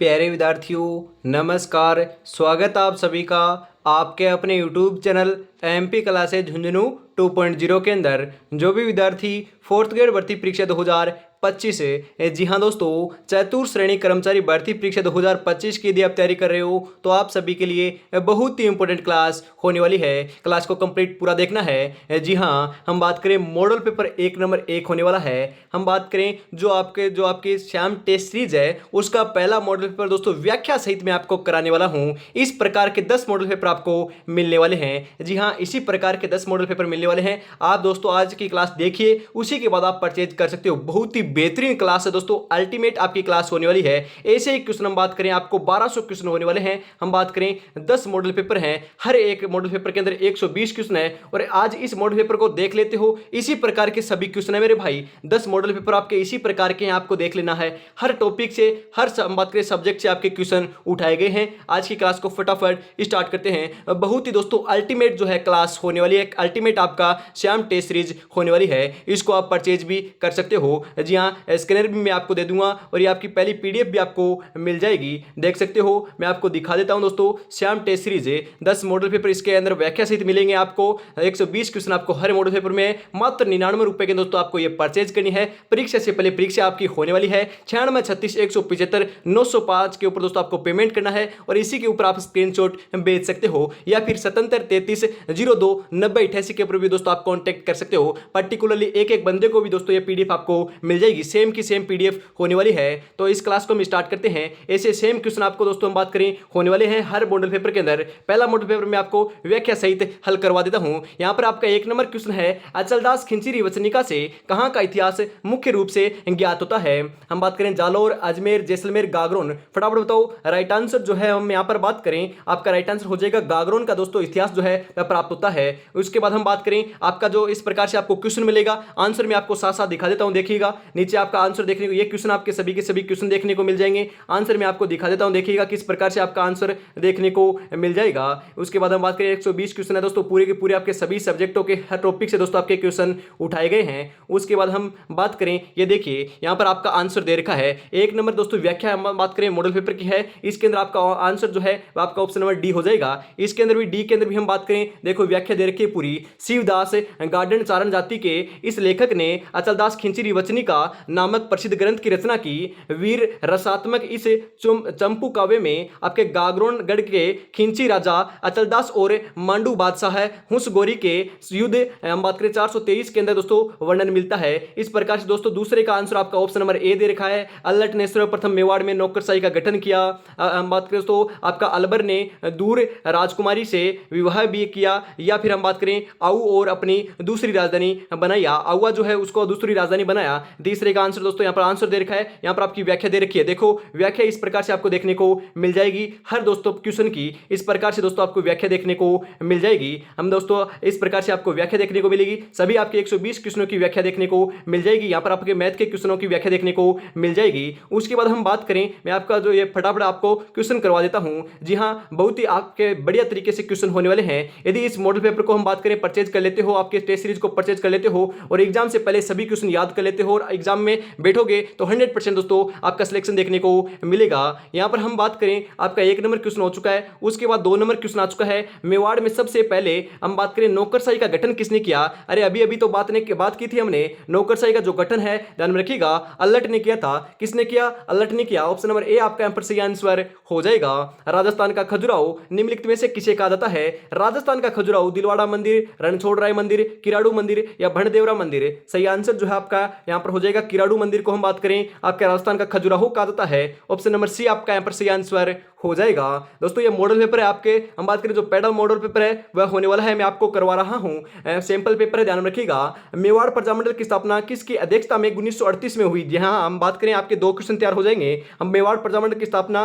प्यारे विद्यार्थियों, नमस्कार। स्वागत आप सभी का आपके अपने YouTube channel MP classes Jhunjhunu 2.0 के अंदर। जो भी विद्यार्थी फोर्थ ग्रेड भर्ती परीक्षा 2025 है, जी हाँ दोस्तों, चतुर्थ श्रेणी कर्मचारी भर्ती परीक्षा 2025 की यदि आप तैयारी कर रहे हो तो आप सभी के लिए बहुत ही इंपॉर्टेंट क्लास होने वाली है। क्लास को कंप्लीट पूरा देखना है। जी हाँ, हम बात करें मॉडल पेपर 1 होने वाला है। हम बात करें जो आपके श्याम टेस्ट सीरीज है उसका पहला मॉडल पेपर दोस्तों व्याख्या सहित मैं आपको कराने वाला हूँ। इस प्रकार के 10 मॉडल पेपर आपको मिलने वाले हैं। जी हाँ, इसी प्रकार के 10 मॉडल पेपर मिलने वाले हैं। आप दोस्तों आज की क्लास देखिए, उसी के बाद आप परचेज कर सकते हो। बहुत ही बेहतरीन क्लास है दोस्तों, अल्टीमेट आपकी क्लास होने वाली है। ऐसे ही क्वेश्चन हम बात करें, आपको 1200 क्वेश्चन होने वाले हैं। हम बात करें 10 मॉडल पेपर हैं, हर एक मॉडल पेपर के अंदर 120 क्वेश्चन है। और आज इस मॉडल पेपर को देख लेते हो, इसी प्रकार के सभी क्वेश्चन है मेरे भाई। 10 मॉडल पेपर आपके इसी प्रकार के हैं, आपको देख लेना है। हर टॉपिक से, हर हम बात करें सब्जेक्ट से आपके क्वेश्चन उठाए गए हैं। आज की क्लास को फटाफट स्टार्ट करते हैं। बहुत ही दोस्तों अल्टीमेट जो है क्लास होने वाली है, अल्टीमेट आपका श्याम टेस्ट सीरीज होने वाली है। इसको आप परचेज भी कर सकते हो। जी हाँ, स्कैनर भी मैं आपको दे दूंगा और ये आपकी पहली पीडीएफ भी आपको मिल जाएगी, देख सकते हो। मैं आपको दिखा देता हूं दोस्तों, श्याम टेस्ट सीरीज है, 10 मॉडल पेपर इसके अंदर व्याख्या सहित मिलेंगे आपको। 120 क्वेश्चन आपको हर मॉडल पेपर में मात्र 99 रुपए के दोस्तों आपको ये परचेज करनी है। परीक्षा से पहले परीक्षा आपकी होने वाली है। 96 36 175 905 के ऊपर दोस्तों आपको पेमेंट करना है और इसी के ऊपर आप स्क्रीनशॉट भेज सकते हो, या फिर 77 33 02 90 88 के ऊपर भी दोस्तों आप कांटेक्ट कर सकते हो। पर्टिकुलरली एक एक बंदे को भी दोस्तों ये पीडीएफ आपको मिल जाएगी, सेम की सेम पीडीएफ होने वाली है। तो इस क्लास को हम स्टार्ट करते हैं। ऐसे सेम क्वेश्चन आपको दोस्तों हम बात करें होने वाले हैं हर मॉडल पेपर के अंदर। पहला मॉडल पेपर में आपको व्याख्या सहित हल करवा देता हूं। यहां पर आपका 1 नंबर क्वेश्चन है, अचलदास खिंचीरी वचनिका से कहां का इतिहास मुख्य रूप से ज्ञात होता है। हम बात करें जालौर, अजमेर, जैसलमेर, गागरोन। फटाफट बताओ राइट आंसर जो है हम यहां पर बात करें, आपका राइट आंसर हो जाएगा गागरोन का दोस्तों इतिहास जो है वह प्राप्त होता है। उसके बाद हम बात करें आपका जो इस प्रकार से आपको क्वेश्चन मिलेगा, आंसर मैं आपको साथ साथ दिखा देता हूं। देखिएगा नीचे आपका आंसर देखने को, ये क्वेश्चन आपके सभी के सभी क्वेश्चन देखने को मिल जाएंगे। आंसर मैं आपको दिखा देता हूं, देखिएगा किस प्रकार से आपका आंसर देखने को मिल जाएगा। उसके बाद हम बात करें 120 क्वेश्चन है दोस्तों, पूरे के पूरे आपके सभी सब्जेक्टों के हर टॉपिक से दोस्तों आपके क्वेश्चन उठाए गए हैं। उसके बाद हम बात करें, ये देखिए यहां पर आपका आंसर दे रखा है। 1 नंबर दोस्तों व्याख्या हम बात करें मॉडल पेपर की है, इसके अंदर आपका आंसर जो है वह आपका ऑप्शन नंबर डी हो जाएगा। इसके अंदर भी डी के अंदर भी हम बात करें, देखो व्याख्या दे रखी है पूरी। शिवदास गार्डन चारण जाति के इस लेखक ने अचलदास खिंचीरी वचनिका नामक प्रसिद्ध ग्रंथ की रचना की। वीर रसात्मक इस चंपू काव्य में आपके गागरोन गढ़ के खिंची राजा अचलदास और मांडू बादशाह हुस गोरी के युद्ध हम बात करें 423 के अंदर दोस्तों वर्णन मिलता है। इस प्रकार से दोस्तों दूसरे का आंसर आपका ऑप्शन नंबर ए दे रखा है। अल्लट ने सर्वप्रथम मेवाड़ में नौकरशाही का गठन किया। हम बात करें दोस्तों आपका अलबर ने दूर राजकुमारी से विवाह भी किया, या फिर हम बात करें आऊ और अपनी दूसरी राजधानी बनाई, आउआ जो है उसको दूसरी राजधानी बनाया। तीसरे का आंसर दोस्तों यहाँ पर आंसर दे रखा है, यहाँ पर आपकी व्याख्या दे रखी है। देखो व्याख्या इस प्रकार से आपको देखने को मिल जाएगी, हर दोस्तों क्वेश्चन की इस प्रकार से दोस्तों आपको व्याख्या देखने को मिल जाएगी। हम दोस्तों इस प्रकार से आपको व्याख्या देखने को मिलेगी, सभी आपके 120 क्वेश्चनों की व्याख्या देखने को मिल जाएगी। यहाँ पर आपके मैथ के क्वेश्चनों की व्याख्या देखने को मिल जाएगी। उसके बाद हम बात करें, मैं आपका जो ये फटाफट आपको क्वेश्चन करवा देता हूं। जी हाँ, बहुत ही आपके बढ़िया तरीके से क्वेश्चन होने वाले हैं। यदि इस मॉडल पेपर को हम बात करें परचेज कर लेते हो, आपके टेस्ट सीरीज को परचेज कर लेते हो और एग्जाम से पहले सभी क्वेश्चन याद कर लेते हो और एग्जाम में बैठोगे तो 100% दोस्तों आपका सिलेक्शन देखने को मिलेगा। यहां पर हम बात करें, आपका 1 नंबर क्वेश्चन हो चुका है। उसके बाद 2 नंबर क्वेश्चन आ चुका है, मेवाड़ में सबसे पहले हम बात करें नौकरशाही का गठन किसने किया। अरे अभी अभी तो बात की थी हमने, नौकरशाही का जो गठन है ध्यान में रखिएगा, अल्लट ने किया था। किसने किया? अल्लट ने किया। ऑप्शन नंबर ए आपका यहां पर सही आंसर हो जाएगा। राजस्थान का खजुराहो निम्नलिखित में से किसे कहा जाता है? राजस्थान का खजुराहो दिलवाड़ा मंदिर, रणछोड़राय मंदिर, किराड़ू मंदिर या भणदेवरा मंदिर। सही आंसर जो है आपका यहां पर हो जाएगा किराड़ू मंदिर को हम बात करें आपके राजस्थान का खजुराहो कहा जाता है। ऑप्शन नंबर सी आपका यहां पर सही आंसर हो जाएगा। दोस्तों ये मॉडल पेपर है आपके, हम बात करें जो पैडल मॉडल पेपर है वह होने वाला है, मैं आपको करवा रहा हूं। सैंपल पेपर है, ध्यान में रखिएगा। मेवाड़ प्रजामंडल की स्थापना किसकी अध्यक्षता में 1938 में हुई? जी हाँ, हम बात करें आपके 2 क्वेश्चन तैयार हो जाएंगे। हम मेवाड़ प्रजामंडल की स्थापना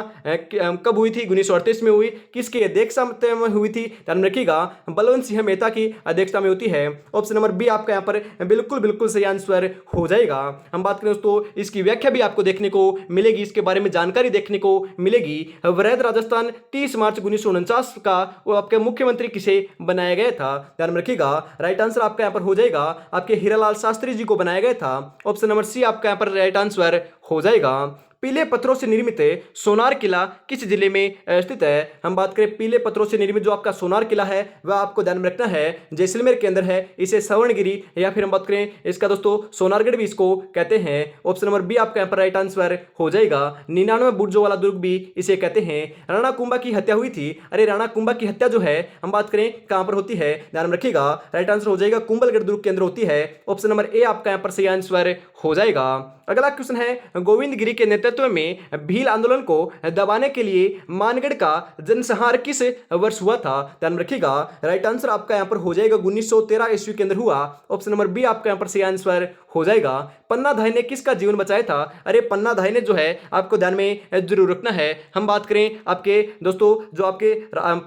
कब हुई थी? 1938 में हुई। किसकी अध्यक्षता में हुई थी? ध्यान में रखिएगा, बलवंत सिंह मेहता की अध्यक्षता में होती है। ऑप्शन नंबर बी आपका यहाँ पर बिल्कुल बिल्कुल सही आंसर हो जाएगा। हम बात करें दोस्तों, इसकी व्याख्या भी आपको देखने को मिलेगी, इसके बारे में जानकारी देखने को मिलेगी। वृहद राजस्थान 30 मार्च 1949 का वो आपके मुख्यमंत्री किसे बनाया गया था? ध्यान में रखिएगा, राइट आंसर आपका यहाँ पर हो जाएगा, आपके हीरालाल शास्त्री जी को बनाया गया था। ऑप्शन नंबर सी आपका यहाँ पर राइट आंसर हो जाएगा। पीले पत्थरों से निर्मित सोनार किला किस जिले में स्थित है? हम बात करें पीले पत्थरों से निर्मित जो आपका सोनार किला है वह आपको ध्यान में रखना है जैसलमेर के अंदर है। इसे स्वर्णगिरी या फिर हम बात करें इसका दोस्तों सोनारगढ़ भी इसको कहते हैं। ऑप्शन नंबर बी आपका यहाँ पर राइट आंसर हो जाएगा। 99 बुर्जों वाला दुर्ग भी इसे कहते हैं। राणा कुंभा की हत्या हुई थी। अरे राणा कुंभा की हत्या जो है हम बात करें कहां पर होती है, ध्यान में रखिएगा। राइट आंसर हो जाएगा कुंभलगढ़ दुर्ग के अंदर होती है। ऑप्शन नंबर ए आपका यहाँ पर सही आंसर हो जाएगा। अगला क्वेश्चन है गोविंद गिरी के नेतृत्व में भील आंदोलन को दबाने के लिए मानगढ़ का जनसंहार किस वर्ष हुआ था? ध्यान रखिएगा। राइट आंसर आपका यहां पर हो जाएगा 1913 ईस्वी के अंदर हुआ। ऑप्शन नंबर बी आपका यहां पर सही आंसर हो जाएगा। पन्ना धाय ने किसका जीवन बचाया था? अरे पन्ना धाय ने जो है आपको ध्यान में जरूर रखना है। हम बात करें आपके दोस्तों जो आपके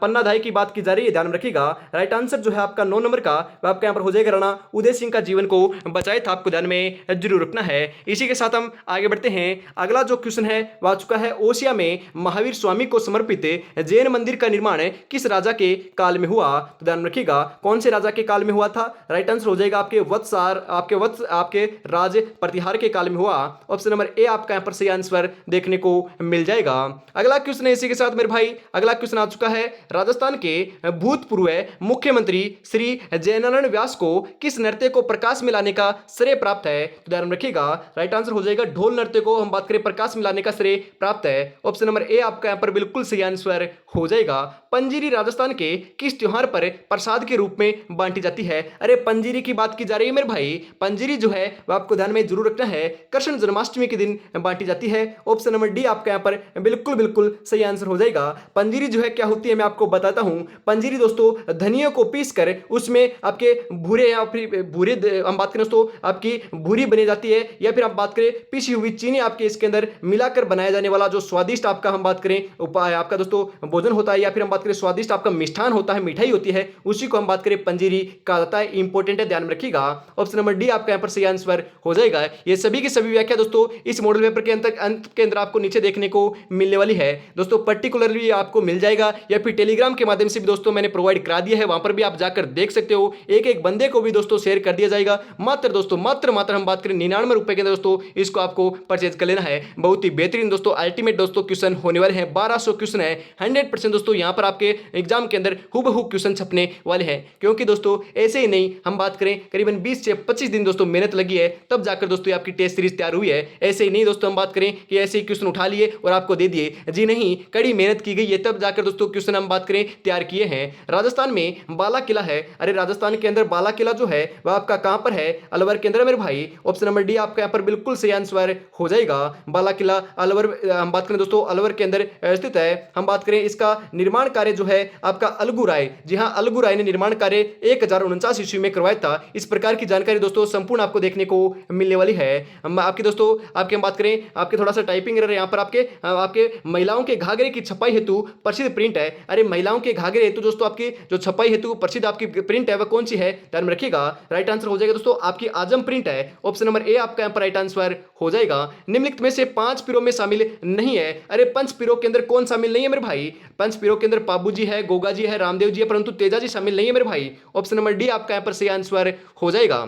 पन्ना धाय की बात की जा रही है, ध्यान में रखिएगा। राइट आंसर जो है आपका 9 नंबर का वह आपका यहां पर हो जाएगा राणा उदय सिंह का जीवन को बचाया था, आपको ध्यान में जरूर रखना है। इसी के साथ हम आगे बढ़ते हैं। अगला जो क्वेश्चन है वह आ चुका है ओसिया में महावीर स्वामी को समर्पित जैन मंदिर का निर्माण किस राजा के काल में हुआ? तो ध्यान रखिएगा कौन से राजा के काल में हुआ था? राइट आंसर हो जाएगा आपके राज प्रतिहार के काल में हुआ। ऑप्शन नंबर ए आपका यहां पर सही आंसर देखने को मिल जाएगा। अगला क्वेश्चन है इसी के साथ मेरे भाई, अगला क्वेश्चन आ चुका है राजस्थान के भूतपूर्व मुख्यमंत्री श्री जयनारायण व्यास को किस नृत्य को प्रकाश में लाने का श्रेय प्राप्त है? तो ध्यान रखिएगा राइट आंसर हो जाएगा ढोल नृत्य को हम बात करें प्रकाश में लाने का श्रेय प्राप्त है। ऑप्शन नंबर ए आपका यहां पर बिल्कुल सही आंसर हो जाएगा। पंजीरी राजस्थान के किस त्योहार पर प्रसाद के रूप में बांटी जाती है? अरे पंजीरी की बात की जा रही है मेरे भाई। पंजीरी जो है वह आपको ध्यान में जरूर रखना है कृष्ण जन्माष्टमी के दिन बांटी जाती है। ऑप्शन नंबर डी आपका यहां पर बिल्कुल सही आंसर हो जाएगा। पंजीरी जो है क्या होती है मैं आपको बताता हूं। पंजीरी दोस्तों धनिया को पीस कर उसमें आपके भूरे या फिर भूरे हम बात करें दोस्तों आपकी भूरी बनी जाती है, या फिर आप बात करें पीसी हुई चीनी आपके इसके अंदर मिलाकर बनाया जाने वाला जो स्वादिष्ट आपका हम बात करें उपाय आपका दोस्तों भोजन होता है, या फिर हम बात करें स्वादिष्ट आपका मिष्ठान होता है, मिठाई होती है, उसी को हम बात करें पंजीरी कहा जाता है। इंपॉर्टेंट है, ध्यान में रखिएगा। ऑप्शन नंबर डी आपका यहां पर सही आंसर हो जाएगा। ये सभी की सभी व्याख्या दोस्तों इस मॉडल पेपर के अंत के अंदर आपको नीचे देखने को मिलने वाली है दोस्तों। पर्टिकुलरली आपको मिल जाएगा या फिर टेलीग्राम के माध्यम से भी दोस्तों मैंने प्रोवाइड करा दिया है, वहां पर भी आप जाकर देख सकते हो। एक एक बंदे को भी दोस्तों शेयर कर दिया जाएगा। मात्र दोस्तों मात्र हम बात करें 99 रुपए के अंदर दोस्तों इसको आपको परचेज कर लेना है। बहुत ही बेहतरीन दोस्तों अल्टीमेट दोस्तों क्वेश्चन होने वाले हैं। 1200 क्वेश्चन है, 100% दोस्तों यहां पर आपके एग्जाम के अंदर हूबहू क्वेश्चन छपने वाले हैं। क्योंकि दोस्तों ऐसे ही नहीं हम बात करें करीबन 20 से 25 दिन दोस्तों मेहनत लगी है, तब जाकर दोस्तों आपकी टेस्ट सीरीज तैयार हुई है। ऐसे ही नहीं दोस्तों हम बात करें कि ऐसे ही क्वेश्चन उठा लिए और आपको दे दिए, जी नहीं, कड़ी मेहनत की गई है, तब जाकर दोस्तों क्वेश्चन हम बात करें तैयार किए हैं। राजस्थान में बाला किला है। अरे राजस्थान के अंदर बाला किला जो है वह आपका कहां पर है? अलवर के अंदर मेरे भाई। ऑप्शन नंबर डी आपका यहां पर बिल्कुल सही आंसर हो जाएगा। बाला किला अलवर हम बात करें दोस्तों अलवर के अंदर स्थित है। हम बात करें इसका निर्माण कार्य जो है आपका अलगू राय, जी हां अलगू राय ने निर्माण कार्य 1049 ईस्वी में करवाया था। इस प्रकार की जानकारी दोस्तों संपूर्ण आपको देखने को मिलने वाली है। हम आपकी दोस्तों आपके हम बात करें आपके थोड़ा सा टाइपिंग एरर यहां पर आपके महिलाओं के घाघरे की छपाई हेतु प्रसिद्ध प्रिंट है। अरे महिलाओं के घाघरे हेतु दोस्तों आपकी जो छपाई हेतु प्रसिद्ध आपकी प्रिंट है वह कौन सी है? ध्यान में रखिएगा। राइट आंसर हो जाएगा दोस्तों आपकी आजम प्रिंट है। ऑप्शन नंबर ए आपका यहां पर राइट आंसर हो जाएगा। निम्नलिखित में से 5 पीरों में शामिल नहीं है। अरे 5 पीरों के अंदर कौन शामिल नहीं है मेरे भाई? 5 पीरों के अंदर पाबू जी है, गोगा जी है, रामदेव जी है, परंतु तेजा जी शामिल नहीं है मेरे भाई। ऑप्शन नंबर डी आपका यहां पर सही आंसर हो जाएगा।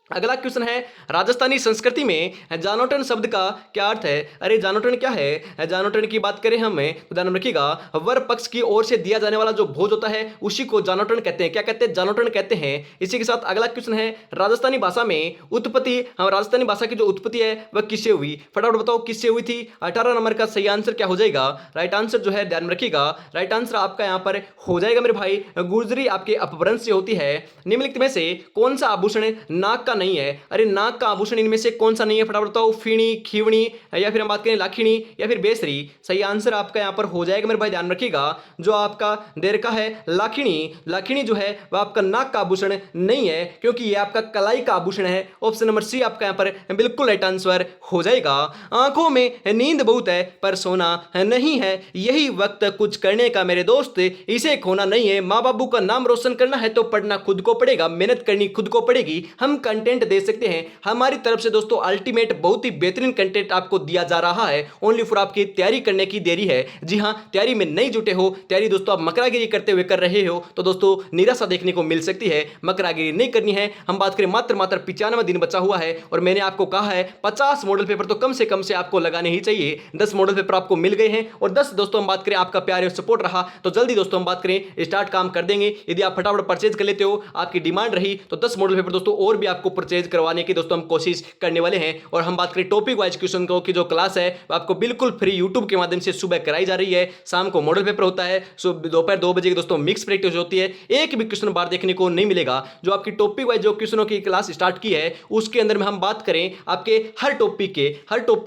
अगला क्वेश्चन है राजस्थानी संस्कृति में जानोटन शब्द का क्या अर्थ है? अरे जानोटन क्या है? जानोटन की बात करें हम तो ध्यान रखिएगा वर पक्ष की ओर से दिया जाने वाला जो भोज होता है उसी को जानोटन कहते हैं। क्या कहते हैं? जानोटन कहते हैं। इसी के साथ अगला क्वेश्चन है राजस्थानी भाषा में उत्पत्ति, हम राजस्थानी भाषा की जो उत्पत्ति है वह किससे हुई? फटाफट बताओ किससे हुई थी? 18 नंबर का सही आंसर क्या हो जाएगा? राइट आंसर जो है ध्यान रखिएगा राइट आंसर आपका यहां पर हो जाएगा मेरे भाई गुर्जरी आपके अपभ्रंश से होती है। निम्नलिखित में से कौन सा आभूषण नाक का नहीं है? अरे नाक का आभूषण इनमें से कौन सा नहीं है? फटाफट बताओ। फीणी, खीवणी, या फिर हम बात करें लाखिणी या फिर बेसरी। सही आंसर आपका यहां पर हो जाएगा मेरे भाई, ध्यान रखिएगा। जो आपका देर का है लाखिणी जो है वह आपका नाक का आभूषण नहीं है, क्योंकि यह आपका कलाई का आभूषण है। ऑप्शन नंबर सी आपका यहां पर बिल्कुल राइट आंसर हो जाएगा। आंखों में नींद बहुत है पर सोना नहीं है, यही वक्त कुछ करने का मेरे दोस्त, इसे खोना नहीं है। माँ बाबू का नाम रोशन करना है तो पढ़ना खुद को पड़ेगा, मेहनत करनी खुद को पड़ेगी। हम कंटेंट दे सकते हैं। हमारी तरफ से दोस्तों अल्टीमेट बहुत ही बेहतरीन कंटेंट आपको दिया जा रहा है, ओनली फॉर आपकी तैयारी करने की देरी है। जी हाँ, तैयारी में नहीं जुटे हो, तैयारी दोस्तों आप मकरागिरी करते हुए कर रहे हो, तो दोस्तों निराशा देखने को मिल सकती है। मकरागिरी नहीं करनी है। हम बात करें मात्र 95 दिन बचा हुआ है और मैंने आपको कहा है 50 मॉडल पेपर तो कम से आपको लगाने ही चाहिए। 10 मॉडल पेपर आपको मिल गए हैं और 10 दोस्तों हम बात करें आपका प्यार और सपोर्ट रहा तो जल्दी दोस्तों हम बात करें स्टार्ट काम कर देंगे। यदि आप फटाफट परचेज कर लेते हो, आपकी डिमांड रही तो 10 मॉडल पेपर दोस्तों और भी आपको परचेज करवाने की दोस्तों हम कोशिश करने वाले हैं। और हम बात करें टॉपिक वाइज क्वेश्चन की जो क्लास है वो आपको बिल्कुल फ्री यूट्यूब के माध्यम से सुबह कराई जा रही है। शाम को मॉडल पेपर होता है, दोपहर 2 बजे दोस्तों मिक्स प्रैक्टिस होती है। एक भी क्वेश्चन बार देखने को नहीं मिलेगा। जो आपकी टॉपिक वाइज जो क्वेश्चनों की क्लास स्टार्ट की है उसके अंदर में हम बात करें आपके हर टॉपिक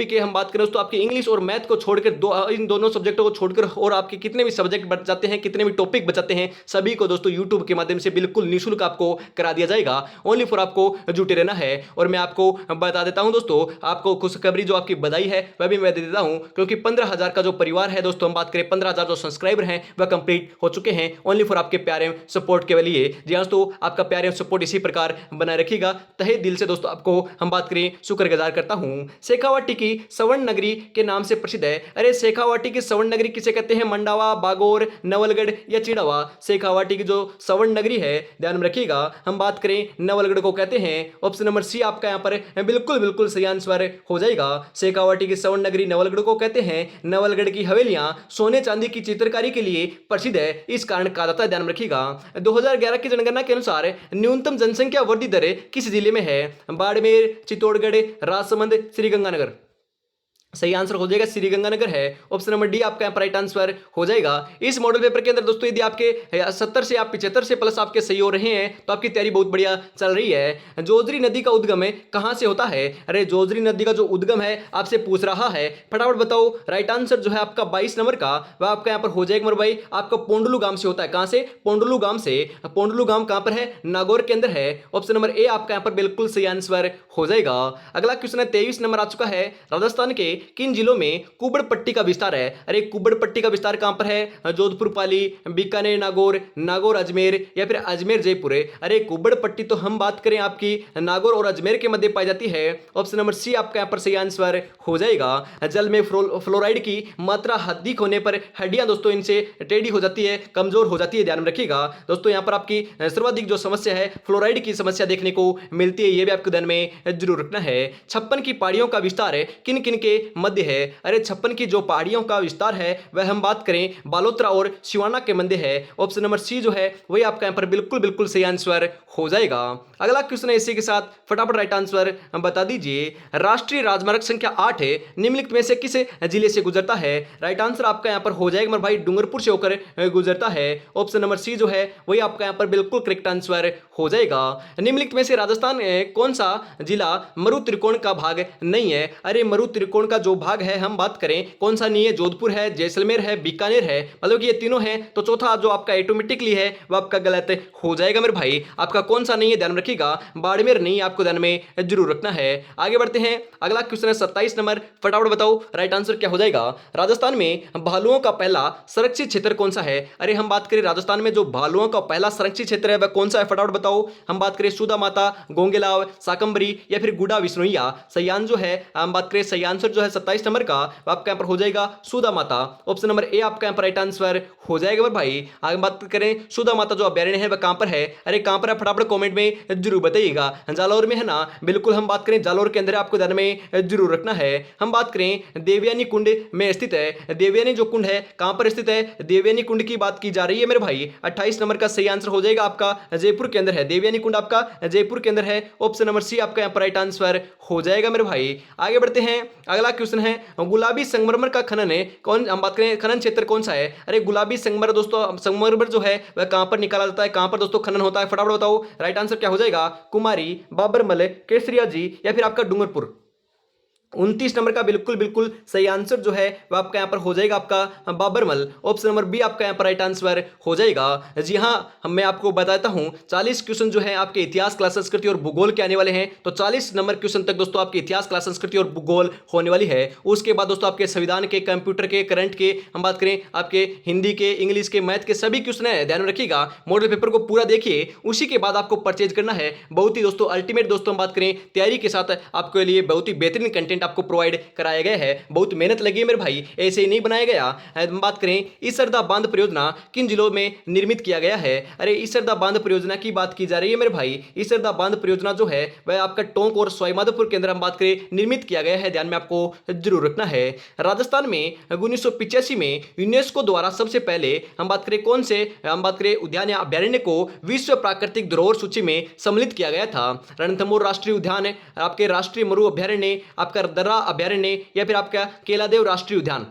के हम बात करें दोस्तों आपके इंग्लिश और मैथ को छोड़कर इन दोनों सब्जेक्टों को छोड़कर और आपके कितने भी सब्जेक्ट बच जाते हैं, कितने भी टॉपिक बचाते हैं, सभी को दोस्तों यूट्यूब के माध्यम से बिल्कुल निःशुल्क आपको करा दिया जाएगा। ओनली फॉर आपको जुटे रहना है। और मैं आपको बता देता हूं दोस्तों, आपको खुशखबरी जो आपकी बधाई है वह भी मैं दे देता हूं, क्योंकि 15,000 का जो परिवार है दोस्तों, हम बात करें 15,000 जो सब्सक्राइबर हैं वह कंप्लीट हो चुके हैं। ओनली फॉर आपके प्यारे सपोर्ट के लिए। जी हाँ दोस्तों, आपका प्यारे सपोर्ट इसी प्रकार बनाए रखिएगा। तहे दिल से दोस्तों आपको हम बात करें शुक्रगुजार करता हूं। शेखावाटी की स्वर्ण नगरी के नाम से प्रसिद्ध है। अरे शेखावाटी की स्वर्ण नगरी किसे कहते हैं? मंडावा, बागोर, नवलगढ़ या चिड़वा? शेखावाटी की जो स्वर्ण नगरी है, ध्यान में रखिएगा, हम बात करें नवलगढ़ को कहते हैं। ऑप्शन नंबर सी आपका यहां पर बिल्कुल सही आंसर हो जाएगा। शेखावाटी की स्वर्ण नगरी नवलगढ़ को कहते हैं। नवलगढ़ की हवेलियां सोने चांदी की चित्रकारी के लिए प्रसिद्ध है, इस कारण कहा जाता है। ध्यान में रखिएगा। 2011 की जनगणना के अनुसार न्यूनतम जनसंख्या वृद्धि दर किस जिले में है? बाड़मेर, चित्तौड़गढ़, राजसमंद, श्रीगंगानगर? सही आंसर हो जाएगा श्रीगंगानगर है। ऑप्शन नंबर डी आपका राइट आंसर हो जाएगा। इस मॉडल पेपर के अंदर दोस्तों यदि आपके 70 से आप 75 से प्लस आपके सही हो रहे हैं तो आपकी तैयारी बहुत बढ़िया चल रही है। जोजरी नदी का उद्गम कहां से होता है? अरे जोजरी नदी का जो उद्गम है आपसे पूछ रहा है, फटाफट बताओ। राइट आंसर जो है आपका 22 नंबर का वह आपका यहाँ पर हो जाएगा मेरे भाई, आपका पोंडलू गांव से होता है। कहां से? पोंडलू गांव से। पोंडलू गांव कहां पर है? नागौर के अंदर है। ऑप्शन नंबर ए आपका यहाँ पर बिल्कुल सही आंसर हो जाएगा। अगला क्वेश्चन है 23 नंबर आ चुका है। राजस्थान के किन जिलों में कुबड़ पट्टी का विस्तार है? अरे कुबड़ पट्टी का विस्तार कहां पर है? जोधपुर पाली, बीकानेर नागौर, नागौर अजमेर या फिर अजमेर जयपुर? अरे कुबड़ पट्टी तो हम बात करें आपकी नागौर और अजमेर के मध्य पाई जाती है। ऑप्शन नंबर सी आपका यहां पर सही आंसर हो जाएगा। जल में फ्लोराइड की मात्रा अधिक होने पर हड्डियां दोस्तों इनसे टेढ़ी हो जाती है, कमजोर हो जाती है। ध्यान में रखिएगा दोस्तों, यहां पर आपकी सर्वाधिक जो समस्या है फ्लोराइड की समस्या देखने को मिलती है, यह भी आपको ध्यान में जरूर रखना है। 56 की पहाड़ियों का विस्तार किन किन के मध्य है? अरे 56 की जो पहाड़ियों का विस्तार है वह हम बात करें बालोतरा और सिवाना के मध्य है। ऑप्शन नंबर सी जो है वही आपका यहाँ पर बिल्कुल सही आंसर हो जाएगा। अगला क्वेश्चन है इसी के साथ फटाफट राइट आंसर बता दीजिए। राष्ट्रीय राजमार्ग संख्या 8 निम्नलिखित में से किस जिले से गुजरता है? राइट आंसर आपका यहाँ पर हो जाएगा मेरे भाई, डूंगरपुर से होकर गुजरता है। ऑप्शन नंबर सी जो है वही आपका यहाँ पर बिल्कुल करेक्ट आंसर हो जाएगा। निम्नलिखित में से राजस्थान कौन सा जिला मरु त्रिकोण का भाग नहीं है? अरे मरु त्रिकोण का जो भाग है हम बात करें कौन सा नहीं है? जोधपुर है, जैसलमेर है, बीकानेर है, मतलब कि ये तीनों है, तो चौथा जो आपका ऑटोमेटिकली है वो आपका गलत हो जाएगा मेरे भाई। आपका कौन सा नहीं है ध्यान रखिएगा, बाड़मेर नहीं, आपको ध्यान में जरूर रखना है। आगे बढ़ते हैं। अगला क्वेश्चन है 27 नंबर, फटाफट बताओ राइट आंसर क्या हो जाएगा। राजस्थान में भालुओं का पहला संरक्षित क्षेत्र कौन सा है? अरे हम बात करें राजस्थान में जो भालुओं का पहला संरक्षित क्षेत्र है वह कौन सा है? फटाफट बताओ। हम बात करें सुधा माता, गोंगेलाव, साकंबरी या फिर गुडा विष्णुइया? सही आंसर जो है हम बात करें सही आंसर जो है 27 नंबर का आपका यहाँ पर हो जाएगा सुधा माता। ऑप्शन नंबर ए आपका यहाँ पर राइट आंसर हो जाएगा मेरे भाई। आगे बात करें सुधा माता जो अभ्यारण्य है वह कहां पर है? अरे कहां पर है फटाफट कमेंट में जरूर बताइएगा। जालौर में है ना? बिल्कुल हम बात करें जालौर के अंदर, आपको ध्यान में जरूर रखना है। हम बात करें देवयानी कुंड में स्थित है। देवयानी जो कुंड है कहां पर स्थित है? देवयानी कुंड की बात की जा रही है मेरे भाई। 28 नंबर का सही आंसर हो जाएगा आपका जयपुर के अंदर है। देवयानी कुंड आपका जयपुर के अंदर है। ऑप्शन नंबर सी आपका यहाँ पर राइट आंसर हो जाएगा मेरे भाई। आगे बढ़ते हैं। अगला क्वेश्चन है गुलाबी संगमरमर का खनन है कौन, हम बात करें खनन क्षेत्र कौन सा है? अरे गुलाबी संगमरमर दोस्तों, संगमरमर जो है वह कहां पर निकाला जाता है, कहां पर दोस्तों खनन होता है? फटाफट बताओ राइट आंसर क्या हो जाएगा। कुमारी, बाबरमल, केसरिया जी या फिर आपका डूंगरपुर? 29 नंबर का बिल्कुल बिल्कुल सही आंसर जो है वह आपका यहाँ पर हो जाएगा आपका बाबरमल। ऑप्शन नंबर बी आपका यहाँ पर राइट आंसर हो जाएगा। जी हाँ, मैं आपको बताता हूं 40 क्वेश्चन जो है आपके इतिहास, कला, संस्कृति और भूगोल के आने वाले हैं। तो 40 नंबर क्वेश्चन तक दोस्तों आपके इतिहास, कला, संस्कृति और भूगोल होने वाली है। उसके बाद दोस्तों आपके संविधान के, कंप्यूटर के, करंट के, हम बात करें आपके हिंदी के, इंग्लिश के, मैथ के सभी क्वेश्चन है, ध्यान में रखिएगा। मॉडल पेपर को पूरा देखिए, उसी के बाद आपको परचेज करना है। बहुत ही दोस्तों अल्टीमेट दोस्तों हम बात करें तैयारी के साथ आपके लिए बहुत ही बेहतरीन कंटेंट आपको प्रोवाइड कराया गया है। बहुत मेहनत लगी है मेरे भाई, ऐसे ही नहीं बनाया गया। हम बात करें इसरदा बांध परियोजना किन जिलों में निर्मित किया गया है? अरे इसरदा बांध परियोजना की बात की जा रही है मेरे भाई। इसरदा बांध परियोजना जो है वह आपका टोंक और सवाईमाधोपुर के अंदर हम बात करें निर्मित किया गया है, ध्यान में आपको जरूर रखना है। राजस्थान में 1985 में यूनेस्को द्वारा सबसे पहले हम बात करें कौन से हम बात करें उद्यान या अभ्यारण्य को विश्व प्राकृतिक धरोहर सूची में सम्मिलित किया गया था? रणथंभौर राष्ट्रीय उद्यान, आपके राष्ट्रीय मरु अभ्यारण्य, आपका दर्रा अभ्यारण्य या फिर आपका केलादेव राष्ट्रीय उद्यान?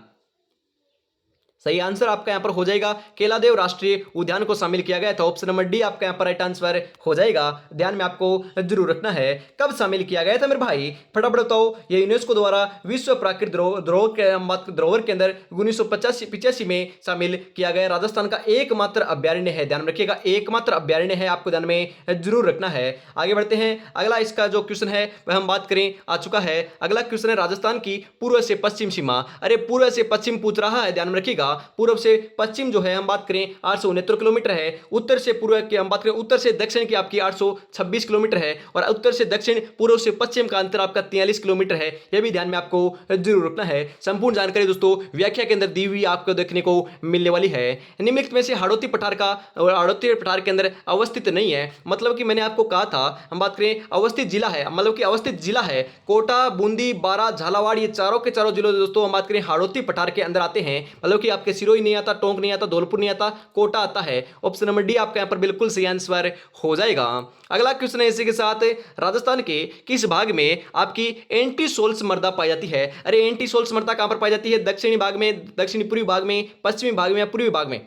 सही आंसर आपका यहां पर हो जाएगा केलादेव राष्ट्रीय उद्यान को शामिल किया गया था। ऑप्शन नंबर डी आपका यहां पर राइट आंसर हो जाएगा। ध्यान में आपको जरूर रखना है। कब शामिल किया गया था मेरे भाई? फटाफट बताओ। ये यूनेस्को द्वारा विश्व प्राकृतिक धरोहर के अंदर 1985 में शामिल किया गया। राजस्थान का एकमात्र अभ्यारण्य है, ध्यान रखिएगा, एकमात्र अभ्यारण्य है, आपको ध्यान में जरूर रखना है। आगे बढ़ते हैं। अगला इसका जो क्वेश्चन है वह हम बात करें आ चुका है। अगला क्वेश्चन है राजस्थान की पूर्व से पश्चिम सीमा। अरे पूर्व से पश्चिम पूछ रहा है, ध्यान में रखिएगा। पूर्व से पश्चिम जो है हम बात करें 869 किलोमीटर है। उत्तर से पूर्व की हम बात करें उत्तर से दक्षिण की आपकी 826 किलोमीटर है। और उत्तर से दक्षिण, पूर्व से पश्चिम का अंतर आपका 43 किलोमीटर है। यह भी ध्यान में आपको जरूर रखना है। संपूर्ण जानकारी दोस्तों व्याख्या के अंदर दी हुई आपको देखने को मिलने वाली है। निम्नलिखित में से हाड़ौती पठार के अंदर अवस्थित नहीं है। मतलब कि मैंने आपको कहा था हम बात करें अवस्थित जिला है, मतलब कि अवस्थित जिला है कोटा, बूंदी, बारां, झालावाड़, ये चारों के चारों जिलों दोस्तों हम बात करें हाड़ौती पठार के अंदर आते हैं। मतलब कि आपके सिरोही नहीं आता, टोंक नहीं आता, धौलपुर नहीं आता, कोटा आता है। ऑप्शन नंबर डी आपका यहां पर बिल्कुल सही आंसर हो जाएगा। अगला क्वेश्चन है इसी के साथ, राजस्थान के किस भाग में आपकी एंटी सोल्स मृदा पाई जाती है? अरे एंटी सोल्स मृदा कहां पर पाई जाती है? दक्षिणी भाग में, दक्षिणी पूर्वी भाग में, पश्चिमी भाग में या पूर्वी भाग में?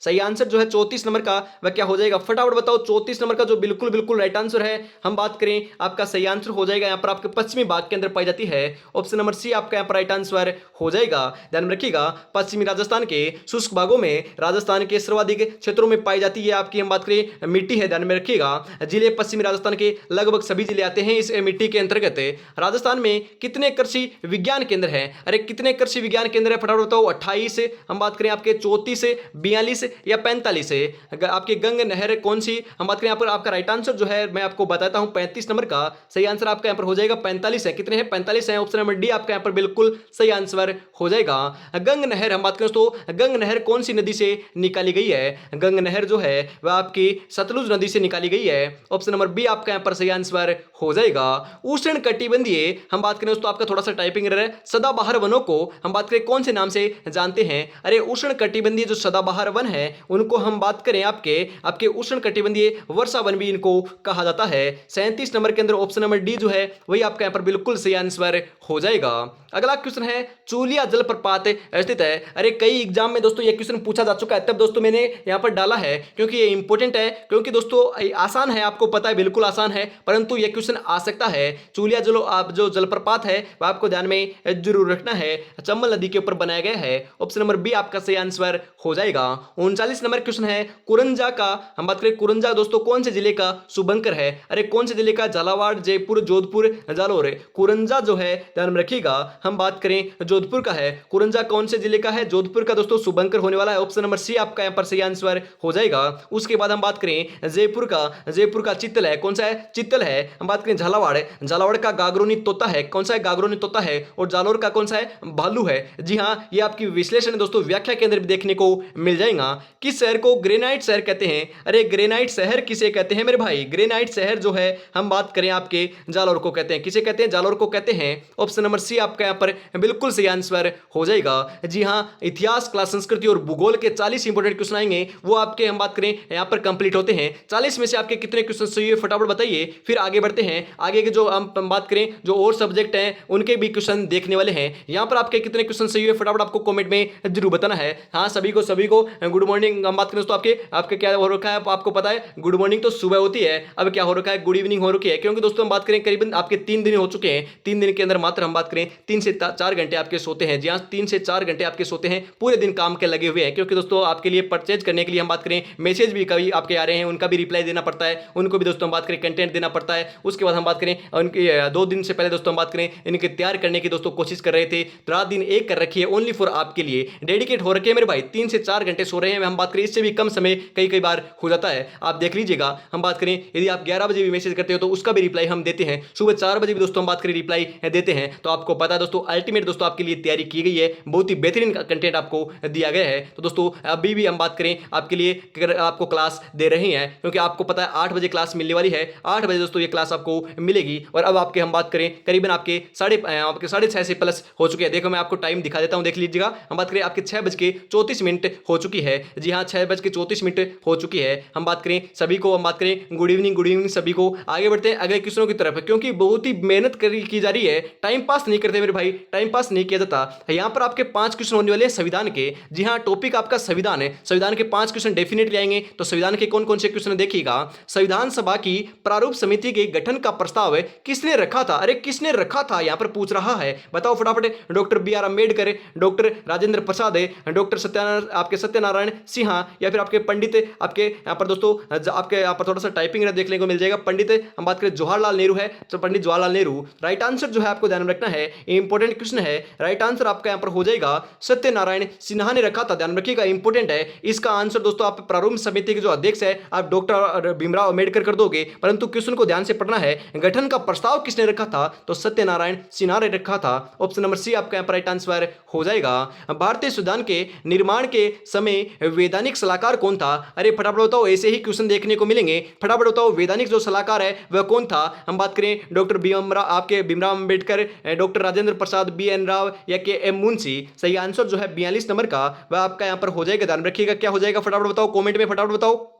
सही आंसर जो है 34 नंबर का वह क्या हो जाएगा? फटाफट बताओ। 34 नंबर का जो बिल्कुल बिल्कुल राइट आंसर है, हम बात करें आपका सही आंसर हो जाएगा यहां पर आपके पश्चिमी भाग के अंदर पाई जाती है। ऑप्शन नंबर सी आपका यहां पर राइट आंसर हो जाएगा। ध्यान में रखिएगा पश्चिमी राजस्थान के शुष्क भागों में, राजस्थान के सर्वाधिक क्षेत्रों में पाई जाती है आपकी हम बात करें मिट्टी है। ध्यान में रखिएगा जिले पश्चिमी राजस्थान के लगभग सभी जिले आते हैं इस मिट्टी के अंतर्गत। राजस्थान में कितने कृषि विज्ञान केंद्र हैं? अरे कितने कृषि विज्ञान केंद्र है? फटाफट बताओ। 28, हम बात करें आपके 34, 42 या 45 है? आपकी गंग नहर कौन सी? हम बात करें यहाँ पर आपका राइट आंसर जो है मैं आपको बताता हूं 35 नंबर का सही आंसर आपका यहाँ पर हो जाएगा 45 है। कितने हैं? 45 है। ऑप्शन नंबर डी आपका यहाँ पर बिल्कुल सही आंसर हो जाएगा। गंग नहर हम बात करें तो गंग नहर कौन सी नदी से निकाली गई है? गंग नहर जो है वह आपकी सतलुज नदी से निकाली गई है। ऑप्शन नंबर बी आपका यहाँ पर सही आंसर हो जाएगा। उष्ण कटिबंधीय हम बात करें तो आपका थोड़ा सा टाइपिंग एरर है। सदाबहार वनों को हम बात करें कौन से नाम से जानते हैं? अरे उष्ण कटिबंधीय जो सदाबहार वन है उनको हम बात करें आपके उष्ण कटिबंधीय वर्षा वन भी इनको कहा जाता है। 37 नंबर के अंदर ऑप्शन नंबर डी जो है वही आपका यहां पर बिल्कुल सही आंसर हो जाएगा। अगला क्वेश्चन है चूलिया जलप्रपात स्थित है। अरे कई एग्जाम में दोस्तों ये क्वेश्चन पूछा जा चुका है, तब दोस्तों मैंने यहां पर डाला है क्योंकि ये इंपॉर्टेंट है। क्योंकि दोस्तों आसान है, आपको पता है बिल्कुल आसान है, परंतु ये क्वेश्चन आ सकता है। चूलिया जो जलप्रपात है वह आपको ध्यान में जरूर रखना है। चंबल नदी के ऊपर बनाया गया है। ऑप्शन नंबर बी आपका सही आंसर हो जाएगा। 39 नंबर क्वेश्चन है कुरंजा का हम बात करें कुरंजा दोस्तों कौन से जिले का शुभंकर है? अरे कौन से जिले का? झालावाड़, जयपुर, जोधपुर, जालोर। कुरंजा जो है ध्यान में रखिएगा हम बात करें जोधपुर का है। कुरंजा कौन से जिले का है? जोधपुर का दोस्तों शुभंकर होने वाला है। ऑप्शन नंबर सी आपका यहां पर सही आंसर हो जाएगा। उसके बाद हम बात करें जयपुर का चित्तल है। कौन सा है? चित्तल है। हम बात करें झालावाड़ का गागरोनी तोता है। कौन सा है? गागरोनी तोता है। और जालोर का कौन सा है? भालू है। जी हां, ये आपकी विश्लेषण दोस्तों व्याख्या के अंदर भी देखने को मिल जाएगा। किस शहर को ग्रेनाइट शहर कहते हैं? अरे ग्रेनाइट शहर किसे कहते हैं मेरे भाई? ग्रेनाइट शहर जो है हम बात करें आपके जालोर को कहते हैं। किसे कहते हैं? जालोर को कहते हैं। ऑप्शन नंबर सी आपका यहाँ पर बिल्कुल सही आंसर हो जाएगा। जी हाँ, इतिहास, कला, संस्कृति और भूगोल के 40 इंपॉर्टेंट क्वेश्चन आएंगे, वो आपके हम बात करें यहाँ पर कंप्लीट होते हैं। 40 में से आपके कितने क्वेश्चन सही है फटाफट बताइए, फिर आगे बढ़ते हैं। आगे के जो हम बात करें जो और सब्जेक्ट हैं उनके भी क्वेश्चन देखने वाले हैं। यहाँ पर आपके कितने क्वेश्चन सही है फटाफट आपको कमेंट में जरूर बताना है। हाँ, सभी को गुड मॉर्निंग। हम बात करें दोस्तों आपके आपके क्या हो रखा है, आपको पता है गुड मॉर्निंग तो सुबह होती है, अब क्या हो रखा है गुड इवनिंग हो रखी है, क्योंकि दोस्तों हम बात करें करीबन आपके 3 दिन हो चुके हैं। 3 दिन के अंदर मात्र हम बात करें 3 से 4 घंटे आपके सोते हैं। जी हाँ, 3 से 4 घंटे आपके सोते हैं, पूरे दिन काम के लगे हुए हैं, क्योंकि दोस्तों आपके लिए परचेज करने के लिए हम बात करें मैसेज भी कभी आपके आ रहे हैं, उनका भी रिप्लाई देना पड़ता है, उनको भी दोस्तों हम बात करें कंटेंट देना पड़ता है। उसके बाद हम बात करें उनके 2 दिन से पहले दोस्तों हम बात करें इनके तैयार करने की दोस्तों कोशिश कर रहे थे, रात दिन एक कर रखी है ओनली फॉर आपके लिए डेडिकेट हो रखे हैं मेरे भाई। 3 से 4 घंटे सो रहे हैं, हम बात करें इससे भी कम समय कई बार हो जाता है, आप देख लीजिएगा। हम बात करें यदि आप 11 बजे भी मैसेज करते हो तो उसका भी रिप्लाई हम देते हैं, सुबह 4 बजे भी दोस्तों हम बात करें रिप्लाई देते हैं। तो आपको पता है दोस्तों अल्टीमेट दोस्तों आपके लिए तैयारी की गई है, बहुत ही बेहतरीन कंटेंट आपको दिया गया है। तो दोस्तों अभी भी हम बात करें आपके लिए आपको क्लास दे रहे हैं, क्योंकि आपको पता है 8 बजे क्लास मिलने वाली है। 8 बजे दोस्तों ये क्लास आपको मिलेगी, और अब आपके हम बात करें करीबन आपके 6:30 से प्लस हो चुके हैं। देखो मैं आपको टाइम दिखा देता हूं, देख लीजिएगा। हम बात करें आपके 6:34 हो चुकी है। जी हाँ, 6:34 हो चुकी है। हम बात करें सभी को, हम बात करें गुड इवनिंग सभी को। आगे बढ़ते हैं अगले क्वेश्चनों की तरफ, क्योंकि बहुत ही मेहनत की जा रही है, टाइम पास नहीं करते मेरे भाई, टाइम पास नहीं किया जाता। यहाँ पर आपके 5 क्वेश्चन होने वाले हैं संविधान के। जी हाँ, टॉपिक आपका संविधान है, संविधान के 5 क्वेश्चन डेफिनेटली आएंगे। तो संविधान के कौन कौन से क्वेश्चन देखिएगा। संविधान सभा की प्रारूप समिति के गठन का प्रस्ताव किसने रखा था? अरे किसने रखा था यहाँ पर पूछ रहा है, बताओ फटाफट। Doctor BR Ambedkar, doctor Rajendra Prasad, doctor Satyanarayan Singh, या फिर आपके पंडित आपके यहाँ पर दोस्तों आपके यहाँ पर थोड़ा सा टाइपिंग देखने को मिल जाएगा। पंडित हम बात करें जवाहरलाल नेहरू है, तो पंडित जवाहरलाल नेहरू। राइट आंसर जो है आपको ध्यान में रखना है, इंपॉर्टेंट क्वेश्चन है। राइट आंसर आपका यहाँ पर हो जाएगा सत्यनारायण सिन्हा ने रखा था, ध्यान रखिएगा, इंपॉर्टेंट है। इसका आंसर दोस्तों आप प्रारूप समिति के जो अध्यक्ष है आप डॉक्टर भीमराव अम्बेडकर कर दोगे, परंतु क्वेश्चन को ध्यान से पढ़ना है। गठन का प्रस्ताव किसने रखा था? तो सत्यनारायण सिन्हा ने रखा था। ऑप्शन नंबर सी आपका यहाँ पर राइट आंसर हो जाएगा। भारतीय संविधान के निर्माण के समय वैधानिक सलाहकार कौन था? अरे फटाफट बताओ, ऐसे ही क्वेश्चन देखने को मिलेंगे, फटाफट बताओ वैधानिक जो सलाहकार है वह कौन था? हम बात करें डॉक्टर भीमराव अम्बेडकर, डॉक्टर राजेंद्र प्रसाद, BN राव, या KM मुंशी। सही आंसर जो है 42 नंबर का वह आपका यहां पर हो जाएगा, ध्यान रखिएगा। क्या हो जाएगा फटाफट बताओ, कमेंट में फटाफट बताओ।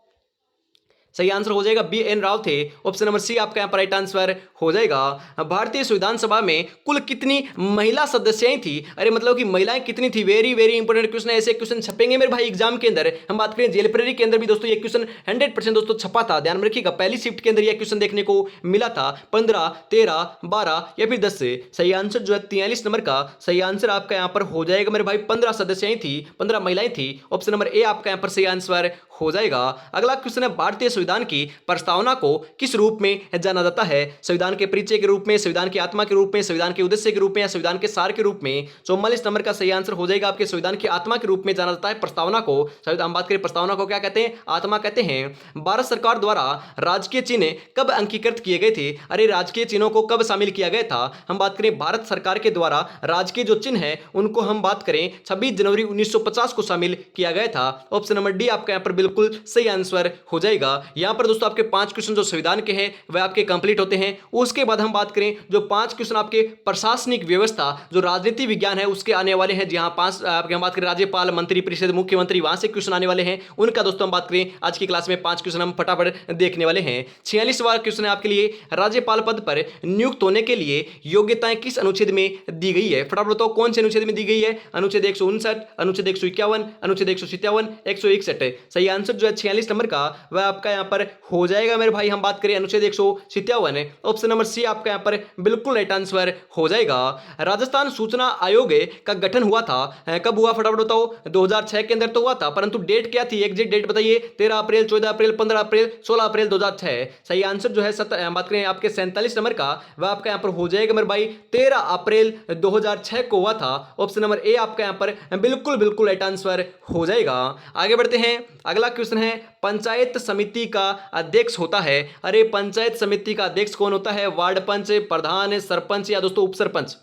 सही आंसर हो जाएगा BN राव थे। ऑप्शन नंबर सी आपका यहाँ पर राइट आंसर हो जाएगा। भारतीय संविधान सभा में कुल कितनी महिला सदस्याएं थी? अरे मतलब कि महिलाएं कितनी थी, वेरी वेरी इंपॉर्टेंट क्वेश्चन है। ऐसे क्वेश्चन छपेंगे मेरे भाई एग्जाम के अंदर। हम बात करें जेल प्रेरी के अंदर भी दोस्तों ये क्वेश्चन 100% दोस्तों छपा था, ध्यान में रखिएगा। पहली शिफ्ट के अंदर यह क्वेश्चन देखने को मिला था। 15, 13, 12 या फिर 10 से। सही आंसर जो है 43 नंबर का सही आंसर आपका यहाँ पर हो जाएगा मेरे भाई। 15 सदस्याएं थी, 15 महिलाएं थी। ऑप्शन नंबर ए आपका यहाँ पर सही आंसर हो जाएगा। अगला क्वेश्चन है भारतीय संविधान की प्रस्तावना को किस रूप में जाना जाता है? संविधान के परिचय के रूप में, संविधान की आत्मा के रूप में, संविधान के उद्देश्य के रूप में, या संविधान के सार के रूप में? 44 नंबर का सही आंसर हो जाएगा आपके संविधान की आत्मा के रूप में जाना जाता है प्रस्तावना को। हम बात करें प्रस्तावना को क्या कहते हैं? आत्मा कहते हैं। भारत सरकार द्वारा राजकीय चिन्ह कब अंगीकृत किए गए थे? अरे राजकीय चिन्हों को कब शामिल किया गया था? हम बात करें भारत सरकार के द्वारा राजकीय जो चिन्ह है उनको हम बात करें 26 जनवरी 1950 को शामिल किया गया था। ऑप्शन नंबर डी आपका यहाँ पर बिल्कुल सही आंसर हो जाएगा। यहाँ पर दोस्तों आपके 5 क्वेश्चन जो संविधान के हैं वह आपके कंप्लीट होते हैं। उसके बाद हम बात करें जो 5 क्वेश्चन आपके प्रशासनिक व्यवस्था जो राजनीति विज्ञान है उसके आने वाले हैं। जहां 5 आपके हम बात करें राज्यपाल, मंत्री परिषद, मुख्यमंत्री, वहां से क्वेश्चन आने वाले हैं। उनका दोस्तों हम बात करें आज की क्लास में 5 क्वेश्चन हम फटाफट देखने वाले हैं। 46वां क्वेश्चन है आपके लिए, राज्यपाल पद पर नियुक्त होने के लिए योग्यताएं किस अनुच्छेद में दी गई है? फटाफट बताओ कौन से अनुच्छेद में दी गई है? अनुच्छेद 159, अनुच्छेद 151, अनुच्छेद 157, 161। सही आंसर जो है 46 नंबर का वह आपका यहाँ पर हो जाएगा मेरे भाई। हम बात करें अनुच्छेद 157, ऑप्शन नंबर सी आपका यहाँ पर बिल्कुल राइट आंसर हो जाएगा। राजस्थान सूचना आयोग का गठन हुआ था, कब हुआ फटाफट बताओ? 2006 के अंदर तो हुआ था, परंतु डेट क्या थी? एग्जैक्ट डेट बताइए। 13 अप्रैल, 14 अप्रैल, 15 अप्रैल, 16 अप्रैल 2006। सही आंसर जो है बात करें आपके 47 नंबर का वह आपका यहाँ पर हो जाएगा मेरे भाई। 13 अप्रैल 2006 को हुआ था। ऑप्शन नंबर ए आपका यहाँ पर बिल्कुल बिल्कुल राइट आंसर हो जाएगा। आगे बढ़ते हैं, अगला क्वेश्चन है पंचायत समिति का अध्यक्ष होता है। अरे पंचायत समिति का अध्यक्ष कौन होता है? वार्ड पंच, प्रधान, सरपंच, या दोस्तों उप सरपंच?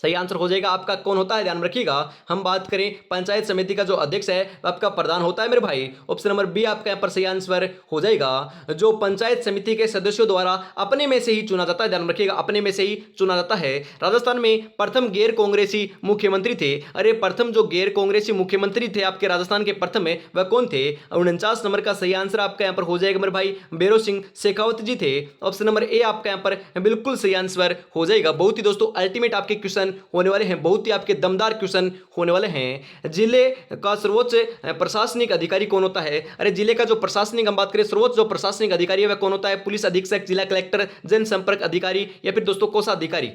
सही आंसर हो जाएगा आपका कौन होता है, ध्यान में रखिएगा। हम बात करें पंचायत समिति का जो अध्यक्ष है आपका प्रधान होता है मेरे भाई। ऑप्शन नंबर बी आपका यहाँ पर सही आंसर हो जाएगा। जो पंचायत समिति के सदस्यों द्वारा अपने में से ही चुना जाता है, ध्यान में रखिएगा, अपने में से ही चुना जाता है। राजस्थान में प्रथम गैर कांग्रेसी मुख्यमंत्री थे, अरे प्रथम जो गैर कांग्रेसी मुख्यमंत्री थे आपके राजस्थान के प्रथम में, वह कौन थे? 49 नंबर का सही आंसर आपका यहाँ पर हो जाएगा मेरे भाई, भैरों सिंह शेखावत जी थे। ऑप्शन नंबर ए आपका यहाँ पर बिल्कुल सही आंसर हो जाएगा। बहुत ही दोस्तों अल्टीमेट आपके क्वेश्चन होने वाले हैं, बहुत ही आपके दमदार क्वेश्चन होने वाले हैं। जिले का सर्वोच्च प्रशासनिक अधिकारी कौन होता है? अरे जिले का जो प्रशासनिक हम बात करें, सर्वोच्च जो प्रशासनिक अधिकारी है वह कौन होता है? पुलिस अधीक्षक, जिला कलेक्टर, जनसंपर्क अधिकारी या फिर दोस्तों कोषाधिकारी?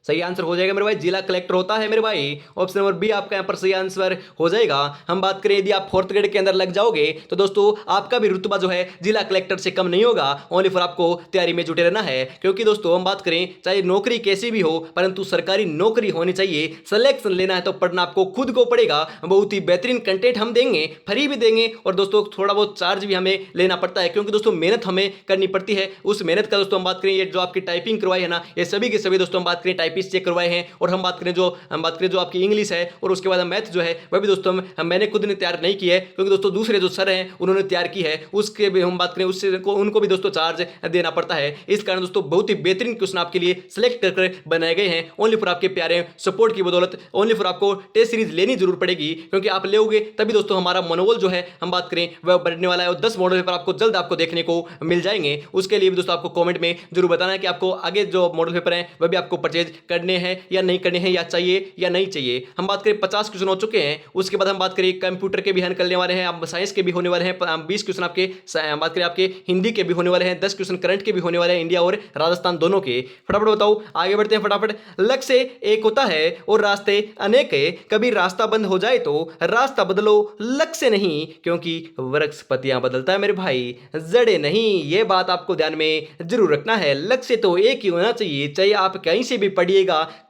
सही आंसर हो जाएगा मेरे भाई, जिला कलेक्टर होता है मेरे भाई। ऑप्शन नंबर बी आपका यहाँ पर सही आंसर हो जाएगा। हम बात करें यदि आप फोर्थ ग्रेड के अंदर लग जाओगे तो दोस्तों आपका भी रुतबा जो है जिला कलेक्टर से कम नहीं होगा। ओनली फॉर आपको तैयारी में जुटे रहना है, क्योंकि दोस्तों हम बात करें चाहे नौकरी कैसी भी हो, परंतु सरकारी नौकरी होनी चाहिए। सिलेक्शन लेना है तो पढ़ना आपको खुद को पड़ेगा। बहुत ही बेहतरीन कंटेंट हम देंगे, फ्री भी देंगे, और दोस्तों थोड़ा बहुत चार्ज भी हमें लेना पड़ता है, क्योंकि दोस्तों मेहनत हमें करनी पड़ती है। उस मेहनत का दोस्तों हम बात करें, ये जो आपकी टाइपिंग करवाई है ना, ये सभी के सभी दोस्तों हम बात करें टाइपिस्ट चेक करवाए हैं। और हम बात करें जो आपकी इंग्लिश है और उसके बाद मैथ जो है वह भी दोस्तों मैंने खुद ने तैयार नहीं की है, क्योंकि दोस्तों दूसरे जो सर हैं उन्होंने तैयार की है। उसके भी हम बात करें उससे उनको भी दोस्तों चार्ज देना पड़ता है। इस कारण दोस्तों बहुत ही बेहतरीन क्वेश्चन आपके लिए सिलेक्ट कर बनाए गए हैं, ओनली फॉर आपके प्यारे सपोर्ट की बदौलत। ओनली फॉर आपको टेस्ट सीरीज लेनी जरूर पड़ेगी, क्योंकि आप लोगे तभी दोस्तों हमारा मनोबल जो है हम बात करें वह बढ़ने वाला है। और 10 मॉडल पेपर आपको जल्द आपको देखने को मिल जाएंगे। उसके लिए भी दोस्तों आपको कमेंट में जरूर बताना है कि आपको आगे जो मॉडल पेपर हैं वह भी आपको परचेज करने हैं या नहीं करने हैं, या चाहिए या नहीं चाहिए। हम बात करें 50 क्वेश्चन हो चुके हैं। उसके बाद हम बात करें कंप्यूटर के भी हल करने वाले हैं, अब साइंस के भी होने वाले हैं 20 क्वेश्चन आपके, बात करें आपके हिंदी के भी होने वाले हैं, 10 क्वेश्चन करंट के भी होने वाले हैं, इंडिया और राजस्थान दोनों के। फटाफट बताओ, आगे बढ़ते हैं फटाफट। लक्ष्य एक होता है और रास्ते अनेक है, कभी रास्ता बंद हो जाए तो रास्ता बदलो, लक्ष्य नहीं, क्योंकि वृक्ष पत्तियां बदलता है मेरे भाई, जड़े नहीं। ये बात आपको ध्यान में जरूर रखना है। लक्ष्य तो एक ही होना चाहिए, चाहे आप कहीं से भी पढ़िएगा,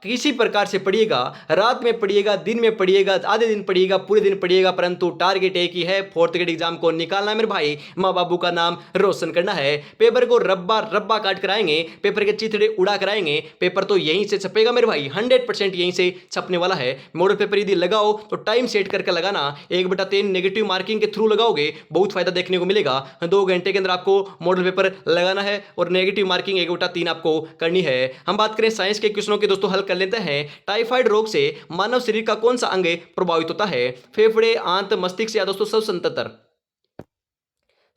किसी प्रकार से पढ़िएगा, रात में पढ़िएगा, दिन में पढ़िएगा, आधे दिन पढ़िएगा, पूरे दिन पढ़िएगा, परंतु टारगेट एक ही है, फोर्थ ग्रेड एग्जाम को निकालना है मेरे भाई, माँ बाबू का नाम रोशन करना है। पेपर को रब्बा रब्बा काट कराएंगे, पेपर के चिथड़े उड़ा कराएंगे, पेपर तो यहीं से छपेगा मेरे भाई, 100% यहीं से छपने वाला है। मॉडल पेपर यदि लगाओ तो टाइम सेट करके लगाना, 1/3 नेगेटिव मार्किंग के थ्रू लगाओगे, बहुत फायदा देखने को मिलेगा। 2 घंटे के अंदर आपको मॉडल पेपर लगाना है और नेगेटिव मार्किंग 1/3 आपको करनी है। हम बात करें साइंस के क्वेश्चनों के दोस्तों हल कर लेते हैं। टाइफाइड रोग से मानव शरीर का कौन सा अंग प्रभावित होता है? फेफड़े, आंत, मस्तिष्क या दोस्तों सब तंत्र?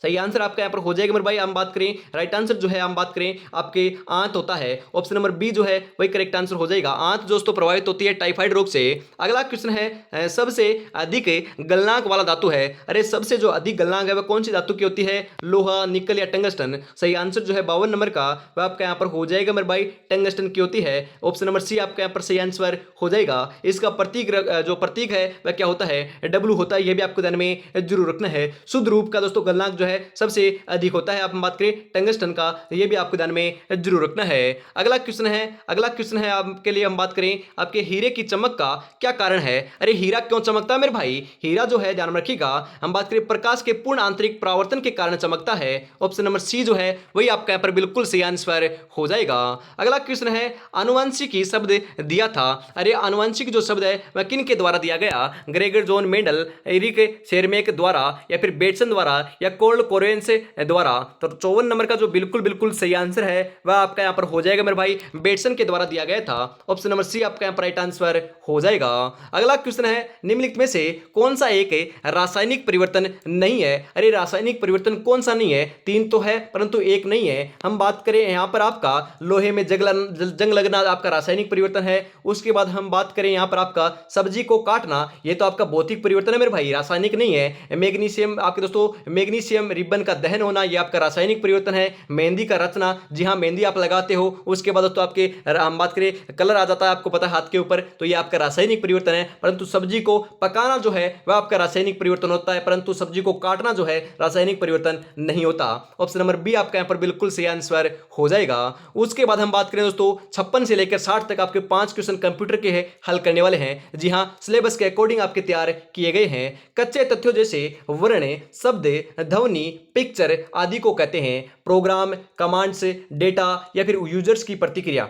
सही आंसर आपका यहाँ पर हो जाएगा मेरे भाई। हम बात करें राइट आंसर जो है, हम बात करें आपके आंत होता है। ऑप्शन नंबर बी जो है वही करेक्ट आंसर हो जाएगा। आंत दोस्तों प्रभावित होती है टाइफाइड रोग से। अगला क्वेश्चन है सबसे अधिक गलनांक वाला धातु है। अरे सबसे जो अधिक गलनांक है वह कौन सी धातु की होती है? लोहा, निकल या टंगस्टन? सही आंसर जो है 52 नंबर का वह आपका यहाँ पर हो जाएगा मेरे भाई, टंगस्टन की होती है। ऑप्शन नंबर सी आपका यहाँ पर सही आंसर हो जाएगा। इसका प्रतीक जो प्रतीक है वह क्या होता है? डब्ल्यू होता है। यह भी आपको ध्यान में जरूर रखना है। शुद्ध रूप का दोस्तों गलनांक जो है सबसे अधिक होता है। आप बात करें टंगस्टन का, ये भी आपको ध्यान में जरूर रखना है। अगला क्वेश्चन है आपके लिए, हम बात करें आपके हीरे की चमक का क्या कारण है? अरे हीरा क्यों चमकता है मेरे भाई? हीरा जो है ध्यान में रखिएगा, हम बात करें प्रकाश के पूर्ण आंतरिक परावर्तन के कारण चमकता है। ऑप्शन नंबर सी जो है वही आपका यहाँ पर बिल्कुल सही आंसर हो जाएगा। अगला क्वेश्चन है आनुवंशिकी शब्द दिया था। अरे आनुवंशिक जो शब्द है वह किन के द्वारा दिया गया? ग्रेगर जॉन मेंडल, एरिक शेरमेक द्वारा, या फिर बेटसन द्वारा, या कोर्ल कोरेन से द्वारा? तो 54 नंबर का जो बिल्कुल सही आंसर है वह आपका यहां पर हो जाएगा मेरे भाई, बेटसन के द्वारा दिया गया था। ऑप्शन नंबर सी आपका यहां पर राइट आंसर हो जाएगा। अगला क्वेश्चन है निम्नलिखित में से कौन सा एक रासायनिक परिवर्तन नहीं है? अरे रासायनिक परिवर्तन कौन सा नहीं है? 3 तो है परंतु एक नहीं है। हम बात करें यहां पर आपका लोहे में जंग लगना आपका रासायनिक परिवर्तन है। उसके बाद हम बात करें यहां पर आपका सब्जी को काटना, यह तो आपका भौतिक परिवर्तन है मेरे भाई, रासायनिक नहीं है। मैग्नीशियम आपके दोस्तों मैग्नीशियम रिबन का दहन होना, यह आपका रासायनिक परिवर्तन है। मेहंदी का रचना, जी हाँ मेहंदी आप लगाते हो, उसके बाद तो आपके हम बात करें कलर आ जाता है आपको पता है हाथ के ऊपर, तो ये आपका रासायनिक परिवर्तन है। परंतु सब्जी को पकाना जो है वह आपका रासायनिक परिवर्तन होता है, परंतु सब्जी को काटना जो है रासायनिक परिवर्तन नहीं होता। ऑप्शन नंबर बी आपका यहाँ पर बिल्कुल सही आंसर हो जाएगा। उसके बाद हम बात करें दोस्तों 56 से लेकर 60 तक आपके 5 क्वेश्चन कंप्यूटर के है हल करने वाले हैं। जी हाँ सिलेबस के अकॉर्डिंग आपके तैयार किए गए हैं। कच्चे तथ्यों जैसे वर्ण, शब्द, ध्वनि, पिक्चर आदि को कहते हैं प्रोग्राम, कमांड्स, डेटा या फिर यूजर्स की प्रतिक्रिया।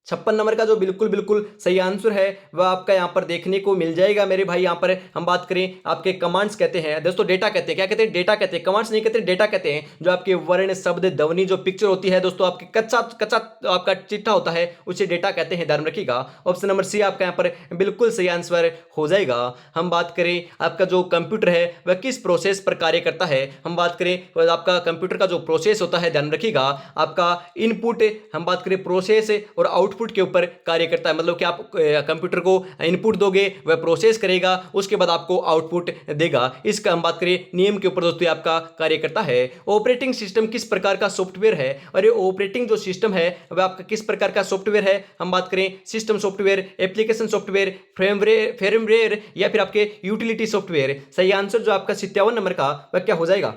56 नंबर का जो बिल्कुल बिल्कुल सही आंसर है वह आपका यहाँ पर देखने को मिल जाएगा मेरे भाई। यहाँ पर हम बात करें आपके कमांड्स कहते हैं दोस्तों, डेटा कहते हैं, क्या कहते हैं, डेटा कहते हैं, कमांड्स नहीं कहते, डेटा कहते हैं। जो आपके वर्ण शब्द ध्वनि जो पिक्चर होती है दोस्तों, आपके कच्चा कच्चा आपका चिट्ठा होता है उसे डेटा कहते हैं, ध्यान रखिएगा। ऑप्शन नंबर सी आपका यहाँ पर बिल्कुल सही आंसर हो जाएगा। हम बात करें आपका जो कंप्यूटर है वह किस प्रोसेस पर कार्य करता है, हम बात करें आपका कंप्यूटर का जो प्रोसेस होता है, ध्यान रखिएगा, आपका इनपुट, हम बात करें प्रोसेस और आउटपुट के ऊपर कार्य करता है। मतलब कि आप कंप्यूटर को इनपुट दोगे वह प्रोसेस करेगा, उसके बाद आपको आउटपुट देगा। इसका हम बात करें नियम के ऊपर दोस्तों आपका कार्य करता है। ऑपरेटिंग सिस्टम किस प्रकार का सॉफ्टवेयर है, और ये ऑपरेटिंग जो सिस्टम है वह आपका किस प्रकार का सॉफ्टवेयर है, हम बात करें system software, application software, firmware या फिर आपके यूटिलिटी सॉफ्टवेयर। सही आंसर जो आपका 57 नंबर का वह क्या हो जाएगा,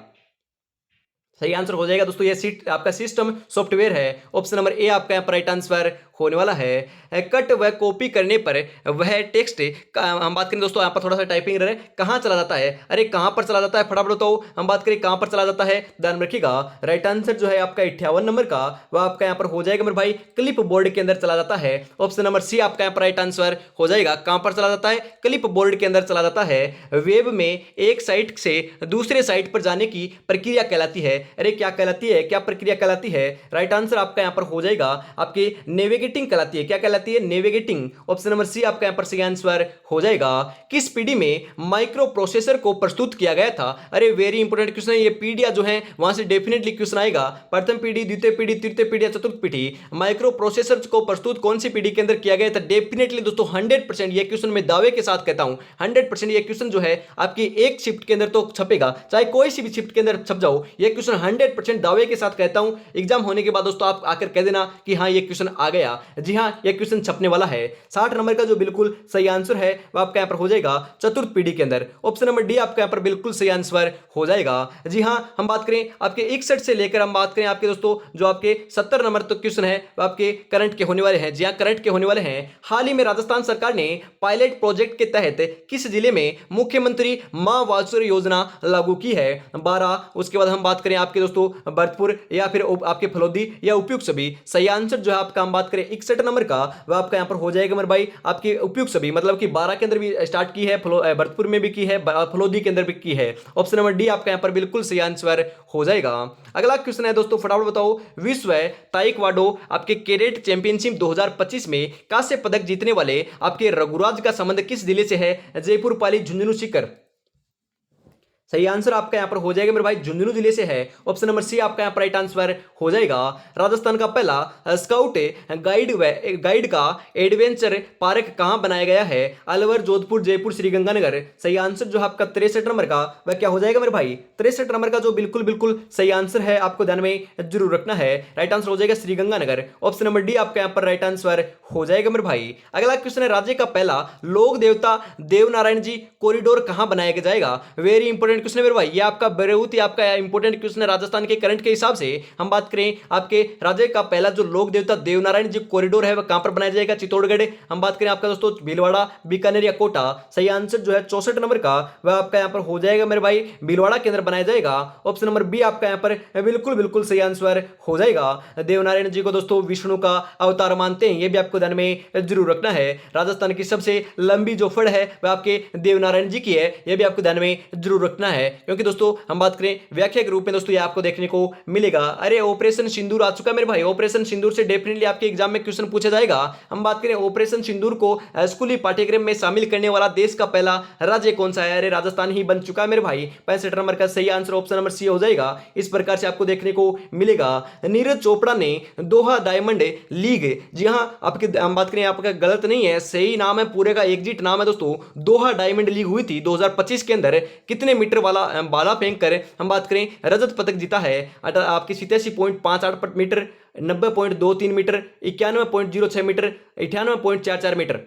सही आंसर हो जाएगा दोस्तों ये आपका सिस्टम सॉफ्टवेयर है। ऑप्शन नंबर ए आपका यहाँ पर राइट आंसर होने वाला है। कट व कॉपी करने पर वह टेक्स्ट, हम बात करें दोस्तों यहाँ पर थोड़ा सा टाइपिंग रहे, कहाँ चला जाता है, अरे कहाँ पर चला जाता है, फटाफट बताओ। हम बात करें कहाँ पर चला जाता है, ध्यान रखिएगा। राइट आंसर जो है आपका 58 नंबर का वह आपका यहाँ पर हो जाएगा मेरे भाई, क्लिप बोर्ड के अंदर चला जाता है। ऑप्शन नंबर सी आपका यहाँ पर राइट आंसर हो जाएगा। कहाँ पर चला जाता है, क्लिप बोर्ड के अंदर चला जाता है। वेब में एक साइट से दूसरे साइट पर जाने की प्रक्रिया कहलाती है, अरे क्या कहलाती है, क्या प्रक्रिया कहलाती है, राइट आंसर आपका यहाँ पर हो जाएगा आपकी नेविगेटिंग कहलाती है। क्या कहलाती है, नेविगेटिंग। ऑप्शन नंबर सी आपका यहाँ पर सही आंसर हो जाएगा। किस पीढ़ी में माइक्रो प्रोसेसर को प्रस्तुत किया गया था, अरे वेरी इंपोर्टेंट क्वेश्चन है ये, पीढ़ियां जो है वहां से डेफिनेटली क्वेश्चन आएगा। प्रथम पीढ़ी, द्वितीय पीढ़ी, तृतीय पीढ़ी, चतुर्थ पीढ़ी, माइक्रो प्रोसेसर को प्रस्तुत कौन सी पीढ़ी के अंदर किया गया था, डेफिनेटली दोस्तों 100% ये क्वेश्चन मैं दावे के साथ कहता हूं, 100% ये क्वेश्चन जो है आपकी एक शिफ्ट के अंदर तो छपेगा, चाहे कोई सी भी शिफ्ट के अंदर छप जाओ, ये क्वेश्चन 100% दावे के साथ कहता हूं। एग्जाम होने के बाद दोस्तों आप आकर कह देना कि हाँ ये क्वेश्चन आ गया, जी हाँ ये क्वेश्चन छपने वाला है। 60 नंबर का जो बिल्कुल सही आंसर है वह आपका यहां पर हो जाएगा चतुर्थ पीढ़ी के अंदर। ऑप्शन नंबर डी आपका यहां पर बिल्कुल सही आंसर हो जाएगा। जी हाँ, हम बात करें आपके 61 से लेकर हम बात करें आपके दोस्तों जो आपके 70 नंबर तक क्वेश्चन है वह आपके करंट के होने वाले हैं। जी हाँ, करंट के होने वाले हैं। हाल ही में राजस्थान सरकार ने पायलट प्रोजेक्ट के तहत किस जिले में मुख्यमंत्री मां वात्सल्य योजना लागू की है, 12। उसके बाद हम बात करें आपके दोस्तों भरतपुर या फिर आपके फलोदी या उपयुक्त सभी। सही आंसर जो है आपका हम बात करें 61 नंबर का वह आपका यहां पर हो जाएगा मेरे भाई आपके उपयुक्त सभी, मतलब कि 12 के अंदर भी स्टार्ट की है, भरतपुर में भी की है, फलोदी के अंदर भी की है। ऑप्शन नंबर डी आपका यहां पर बिल्कुल सही आंसर हो जाएगा। अगला क्वेश्चन है दोस्तों, फटाफट बताओ, विश्व ताइक्वांडो आपके कैडेट चैंपियनशिप 2025 में कांस्य पदक जीतने वाले आपके रघुराज का संबंध किस जिले से है, जयपुर, पाली, झुंझुनू, सीकर। सही आंसर आपका यहां पर हो जाएगा मेरे भाई झुंझुनू जिले से है। ऑप्शन नंबर सी आपका यहां पर राइट आंसर हो जाएगा। राजस्थान का पहला स्काउट गाइड का एडवेंचर पार्क कहां बनाया गया है, अलवर, जोधपुर, जयपुर, श्रीगंगानगर। सही आंसर जो आपका 63 नंबर का वह क्या हो जाएगा मेरे भाई, 63 नंबर का जो बिल्कुल बिल्कुल सही आंसर है आपको ध्यान में जरूर रखना है, राइट आंसर हो जाएगा श्रीगंगानगर। ऑप्शन नंबर डी आपका यहां पर राइट आंसर हो जाएगा मेरे भाई। अगला क्वेश्चन है, राज्य का पहला लोक देवता देवनारायण जी कॉरिडोर कहां बनाया जाएगा, वेरी इंपोर्टेंट क्वेश्चन मेरे भाई, ये आपका बहुत ही आपका इंपोर्टेंट क्वेश्चन है राजस्थान के करंट के हिसाब से। हम बात करें आपके राज्य का पहला जो लोक देवता देवनारायण जी कॉरिडोर है वह कहां पर बनाया जाएगा, चित्तौड़गढ़। हम बात करें आपका दोस्तों भीलवाड़ा, बीकानेर या कोटा। सही आंसर जो है 64 नंबर का वह आपका यहां पर हो जाएगा मेरे भाई, भीलवाड़ा के अंदर बनाया जाएगा। ऑप्शन नंबर बी आपका यहां पर बिल्कुल बिल्कुल सही आंसर हो जाएगा। देवनारायण जी को दोस्तों विष्णु का अवतार मानते हैं, यह भी आपको ध्यान में जरूर रखना है। राजस्थान की सबसे लंबी जो फड़ है वह आपके देवनारायण जी की है, यह भी आपको ध्यान में जरूर रखना है, क्योंकि दोस्तों हम बात करें व्याख्या के रूप में दोस्तों ये आपको देखने को मिलेगा। अरे ऑपरेशन सिंदूर आ चुका मेरे भाई, ऑपरेशन सिंदूर से डेफिनेटली आपके एग्जाम में क्वेश्चन पूछा जाएगा। हम बात करें ऑपरेशन सिंदूर को स्कूली पाठ्यक्रम में शामिल करने वाला देश का पहला राज्य कौन सा है, अरे राजस्थान ही बन चुका है मेरे भाई। 65 नंबर का सही आंसर ऑप्शन नंबर सी हो जाएगा। इस प्रकार से आपको देखने को मिलेगा। नीरज चोपड़ा ने दोहा डायमंड लीग, जी हाँ आपकी हम बात करें आपका गलत नहीं है, सही नाम है, पूरे का एग्जिट नाम है दोस्तों, दोहा डायमंड लीग हुई थी 2025 के अंदर। कितने मीटर वाला भाला फेंक कर हम बात करें रजत पदक जीता है, आपकी 87.58 metre, 90.23 metre, 91.06 metre, 98.44 metre.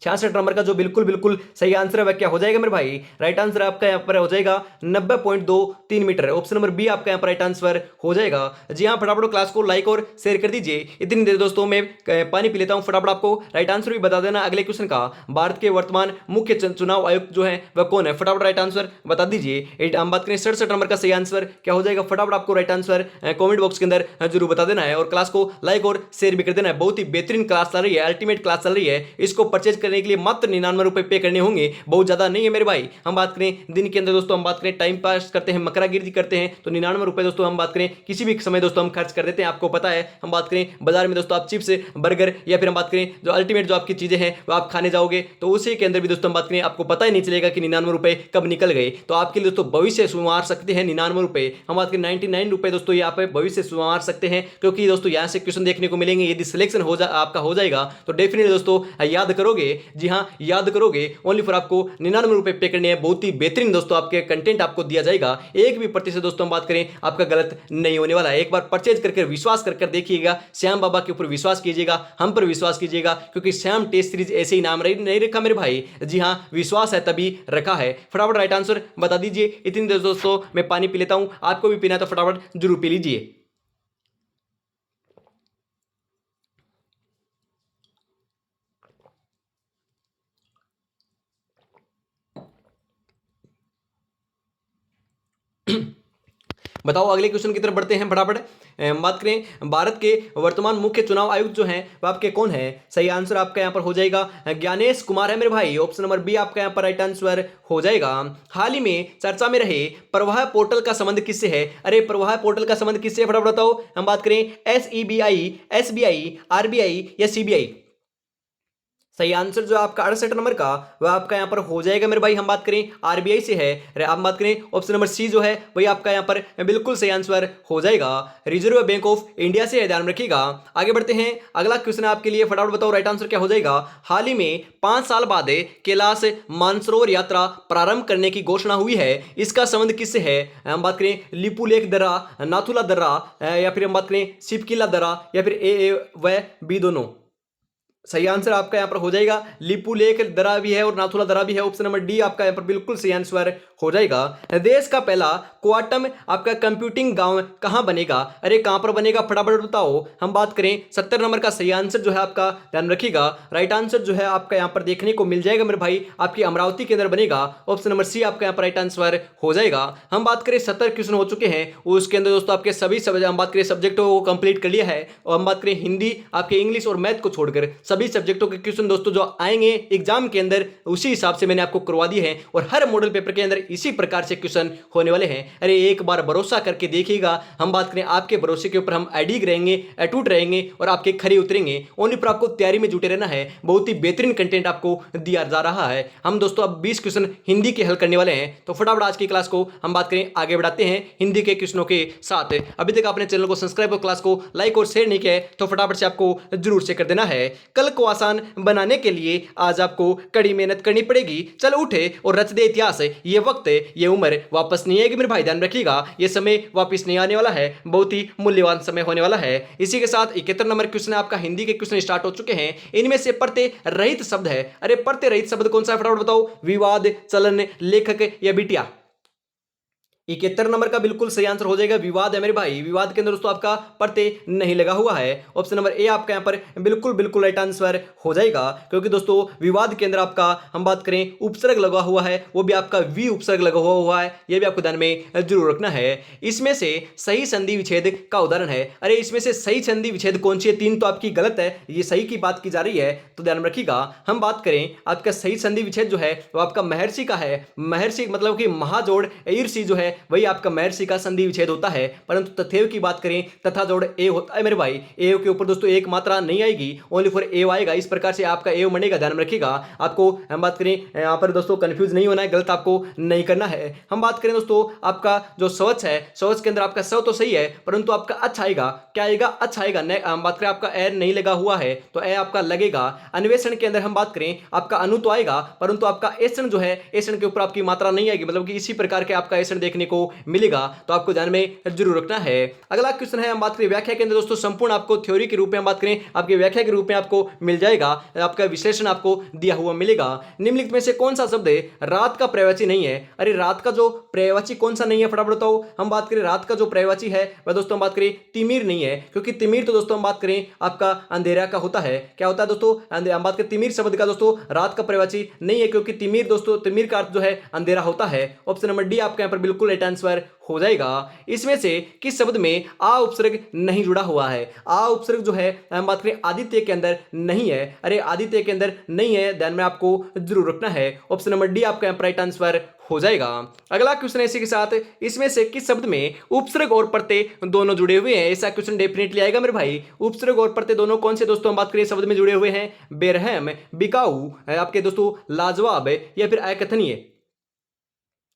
66 number का जो बिल्कुल बिल्कुल सही आंसर है वह क्या हो जाएगा मेरे भाई? राइट आंसर आपका यहाँ पर हो जाएगा 90.23 मीटर। ऑप्शन नंबर बी आपका यहाँ पर राइट आंसर हो जाएगा। जी हाँ, फटाफट क्लास को लाइक और शेयर कर दीजिए। इतनी देर दोस्तों मैं पानी पी लेता हूँ, फटाफट आपको राइट आंसर भी बता देना अगले क्वेश्चन का। भारत के वर्तमान मुख्य चुनाव आयुक्त जो है वह कौन है? फटाफट राइट आंसर बता दीजिए। हम बात करें 67 नंबर का सही आंसर क्या हो जाएगा? फटाफट आपको राइट आंसर कमेंट बॉक्स के अंदर जरूर बता देना है और क्लास को लाइक और शेयर भी कर देना है। बहुत ही बेहतरीन क्लास चल रही है, अल्टीमेट क्लास चल रही है। इसको परचेज करने के लिए मात्र 99 रुपए पे करने होंगे, बहुत ज्यादा नहीं है मेरे भाई। हम बात करें दिन के अंदर दोस्तों, हम बात करें टाइम पास करते हैं, मकरागिरी करते हैं, तो 99 रुपए दोस्तों हम बात करें किसी भी समय दोस्तों हम खर्च कर देते हैं, आपको पता है। हम बात करें बाजार में दोस्तों आप चिप्स, बर्गर या फिर हम बात करें जो अल्टीमेट जो आपकी चीजें हैं वो आप खाने जाओगे तो उसी के अंदर भी दोस्तों हम बात करें आपको पता ही नहीं चलेगा कि 99 रुपए कब निकल गए। तो आपके लिए दोस्तों भविष्य सुधार सकते हैं 99 रुपए। हम बात करें 99 रुपए दोस्तों यहाँ पे भविष्य सुधार सकते हैं, क्योंकि दोस्तों यहाँ से क्वेश्चन देखने को मिलेंगे। यदि सिलेक्शन आपका हो जाएगा तो डेफिनेटली दोस्तों याद करोगे। जी हाँ, याद करोगे। ओनली फॉर आपको 99 रुपए पे करने हैं। बहुत ही बेहतरीन दोस्तों आपके कंटेंट आपको दिया जाएगा। एक भी प्रतिशत दोस्तों हम बात करें आपका गलत नहीं होने वाला है। एक बार परचेज करके विश्वास कर देखिएगा। श्याम बाबा के ऊपर विश्वास कीजिएगा, हम पर विश्वास कीजिएगा, क्योंकि श्याम टेस्ट सीरीज ऐसे ही नाम नहीं रखा मेरे भाई। जी हाँ, विश्वास है तभी रखा है। फटाफट राइट आंसर बता दीजिए। इतनी देर दोस्तों मैं पानी पी लेता हूं, आपको भी पीना है तो फटाफट जरूर पी लीजिए। बताओ अगले क्वेश्चन की तरफ बढ़ते हैं फटाफट। बात करें भारत के वर्तमान मुख्य चुनाव आयुक्त जो हैं वह आपके कौन है? सही आंसर आपका यहां पर हो जाएगा ज्ञानेश कुमार है मेरे भाई। ऑप्शन नंबर बी आपका यहां पर राइट आंसर हो जाएगा। हाल ही में चर्चा में रहे प्रवाह पोर्टल का संबंध किससे है? अरे प्रवाह पोर्टल का संबंध किससे है फटाफट बताओ। हम बात करें SEBI, SBI, RBI या CBI? सही आंसर जो आपका 68 नंबर का वह आपका यहां पर हो जाएगा मेरे भाई। हम बात करें RBI से है। हम बात करें ऑप्शन नंबर सी जो है वही आपका यहां पर बिल्कुल सही आंसर हो जाएगा। रिजर्व बैंक ऑफ इंडिया से है, ध्यान रखिएगा। आगे बढ़ते हैं, अगला क्वेश्चन है आपके लिए, फटाफट बताओ राइट आंसर क्या हो जाएगा। हाल ही में 5 साल बाद कैलाश मानसरोवर यात्रा प्रारंभ करने की घोषणा हुई है। इसका संबंध किससे है? हम बात करें लिपुलेख दर्रा, नाथुला दर्रा या फिर हम बात करें शिवकिला दर्रा या फिर ए व बी दोनों? सही आंसर आपका यहां पर हो जाएगा लिपुलेख दर्रा भी है और नाथुला दर्रा भी है। ऑप्शन नंबर डी आपका यहां पर बिल्कुल सही आंसर हो जाएगा। देश का पहला क्वांटम आपका कंप्यूटिंग गांव कहां बनेगा? अरे कहां पर बनेगा फटाफट बताओ। हम बात करें 70 नंबर का सही आंसर जो है आपका, ध्यान रखिएगा, राइट आंसर जो है आपका यहां पर देखने को मिल जाएगा मेरे भाई, आपकी अमरावती के अंदर बनेगा। ऑप्शन नंबर सी आपका यहां पर राइट आंसर हो जाएगा। हम बात करें 70 क्वेश्चन हो चुके हैं, उसके अंदर दोस्तों आपके सभी हम बात करें सब्जेक्टों को कंप्लीट कर लिया है। और हम बात करें हिंदी, आपके इंग्लिश और मैथ को छोड़कर सभी सब्जेक्टों के क्वेश्चन दोस्तों जो आएंगे एग्जाम के अंदर उसी हिसाब से मैंने आपको करवा दिए हैं और हर मॉडल पेपर के अंदर इसी प्रकार से क्वेश्चन होने वाले हैं। अरे एक बार भरोसा करके देखिएगा। हम बात करें आपके भरोसे के ऊपर हम अडिग रहेंगे, अटूट रहेंगे और आपके खरे उतरेंगे। ओनली पर आपको तैयारी में जुटे रहना है। बहुत ही बेहतरीन कंटेंट आपको दिया जा रहा है। हम दोस्तों अब 20 क्वेश्चन हिंदी के हल करने वाले हैं, तो फटाफट आज की क्लास को हम बात करें आगे बढ़ाते हैं हिंदी के क्वेश्चनों के साथ। अभी तक आपने चैनल को सब्सक्राइब और क्लास को लाइक और शेयर नहीं किया है तो फटाफट से आपको जरूर से कर देना है। कल को आसान बनाने के लिए आज आपको कड़ी मेहनत करनी पड़ेगी। चल उठे और रच दे इतिहास। ये वक्त, ये उम्र वापस नहीं आएगी मेरे भाई, ध्यान रखिएगा। ये समय वापस नहीं आने वाला है, बहुत ही मूल्यवान समय होने वाला है। इसी के साथ 71 नंबर क्वेश्चन आपका हिंदी के क्वेश्चन स्टार्ट हो चुके हैं। इनमें से प्रत्यय रहित शब्द है। अरे प्रत्यय रहित शब्द कौन सा है फटाफट बताओ। विवाद, चलन, लेखक या बिटिया? 71 नंबर का बिल्कुल सही आंसर हो जाएगा विवाद है मेरे भाई। विवाद के अंदर दोस्तों आपका प्रत्यय नहीं लगा हुआ है। ऑप्शन नंबर ए आपका यहां पर बिल्कुल बिल्कुल राइट आंसर हो जाएगा, क्योंकि दोस्तों विवाद के अंदर आपका हम बात करें उपसर्ग लगा हुआ है, वो भी आपका वी उपसर्ग लगा हुआ है। यह भी आपको ध्यान में जरूर रखना है। इसमें से सही संधि विच्छेद का उदाहरण है। अरे इसमें से सही संधि विच्छेद कौन सी है? 3 तो आपकी गलत है, ये सही की बात की जा रही है, तो ध्यान रखिएगा। हम बात करें आपका सही संधि विच्छेद जो है वो आपका महर्षि का है। महर्षि मतलब कि महाजोड़ ईर्षि जो है वही आपका महर्षि का संधि विच्छेद होता है। परंतु तथैव की बात करें तथा जोड़ ए होता है मेरे भाई। ए के ऊपर दोस्तों एक मात्रा नहीं आएगी, ओनली फॉर ए आएगा। इस प्रकार से आपका ए बनेगा, ध्यान रखिएगा। आपको हम बात करें यहाँ पर दोस्तों कंफ्यूज नहीं होना है, गलत आपको नहीं करना है। हम बात करें दोस्तों आपका जो स्वच्छ है, स्वच्छ के अंदर आपका स्व तो सही है परंतु आपका अच्छा आएगा। क्या आएगा? अच्छा आएगा। हम बात करें आपका ए नहीं लगा हुआ है तो ए आपका लगेगा। अन्वेषण के अंदर हम बात करें आपका अनु तो आएगा, परंतु आपका ऐसन जो है ऐसन के ऊपर आपकी मात्रा नहीं आएगी, मतलब कि इसी प्रकार के आपका ऐसन देखने देखने को मिलेगा, तो आपको ध्यान में जरूर रखना है। अगला क्वेश्चन है, हम बात करें व्याख्या के अंदर दोस्तों, संपूर्ण आपको थ्योरी के रूप में हम बात करें आपकी व्याख्या के रूप में आपको मिल जाएगा, आपका विश्लेषण आपको दिया हुआ मिलेगा। निम्नलिखित में से कौन सा शब्द रात का पर्यायवाची नहीं है? अरे रात का जो पर्यायवाची कौन सा नहीं है, फटाफट बताओ। हम बात करें रात का जो पर्यायवाची है वह दोस्तों हम बात करें तिमिर नहीं है, क्योंकि तिमिर तो दोस्तों हम बात करें आपका अंधेरा का होता है। क्या होता है दोस्तों? हम बात करें तिमिर शब्द का दोस्तों रात का पर्यायवाची नहीं है, क्योंकि तिमिर दोस्तों, तिमिर का अर्थ जो है अंधेरा होता है। ऑप्शन नंबर डी आपका यहाँ पर बिल्कुल राइट आंसर हो जाएगा। इसमें से किस शब्द में आ उपसर्ग नहीं जुड़ा हुआ है? आ उपसर्ग जो है हम बात करें आदित्य के अंदर नहीं है। अरे आदित्य के अंदर नहीं है, ध्यान में आपको जरूर रखना है। ऑप्शन नंबर डी आपका राइट आंसर हो जाएगा। अगला क्वेश्चन इसी के साथ, इसमें से किस शब्द में उपसर्ग और प्रत्यय दोनों जुड़े हुए हैं? ऐसा क्वेश्चन डेफिनेटली आएगा मेरे भाई। उपसर्ग और प्रत्यय दोनों कौन से दोस्तों हम बात करें शब्द में जुड़े हुए हैं? बेरहम, बिकाऊ, आपके दोस्तों लाजवाब या फिर अकथनीय।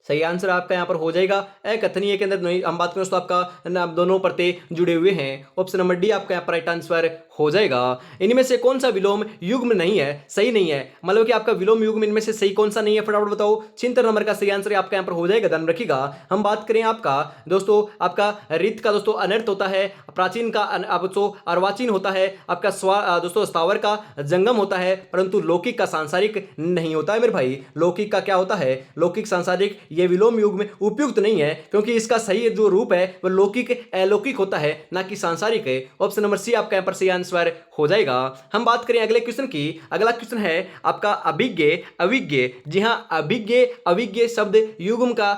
सही आंसर आपका यहां पर हो जाएगा अकथनीय के अंदर नहीं, हम बात करें दोस्तों आपका दोनों प्रत्यय जुड़े हुए हैं। ऑप्शन नंबर डी आपका यहाँ पर राइट आंसर हो जाएगा। इनमें से कौन सा विलोम युग्म नहीं है, सही नहीं है? मतलब कि आपका विलोम युग्म इनमें से सही कौन सा नहीं है, फटाफट बताओ। 76 नंबर का सही आंसर आपका यहाँ पर हो जाएगा, ध्यान रखिएगा। हम बात करें आपका दोस्तों आपका रित का दोस्तों अनर्थ होता है, प्राचीन का दोस्तों अर्वाचीन होता है, आपका दोस्तों स्थावर का जंगम होता है, परंतु लौकिक का सांसारिक नहीं होता है मेरे भाई। लौकिक का क्या होता है? लौकिक सांसारिक ये विलोम युग में उपयुक्त नहीं है, क्योंकि इसका सही जो रूप है वह लौकिक अलौकिक होता है, ना कि सांसारिक है। ऑप्शन नंबर सी आपका यहाँ पर सही आंसर हो जाएगा। हम बात करें अगले क्वेश्चन की। अगला क्वेश्चन है आपका अभिज्ञ अविज्ञ। जी हां, अभिज्ञ अविज्ञ शब्द युग्म का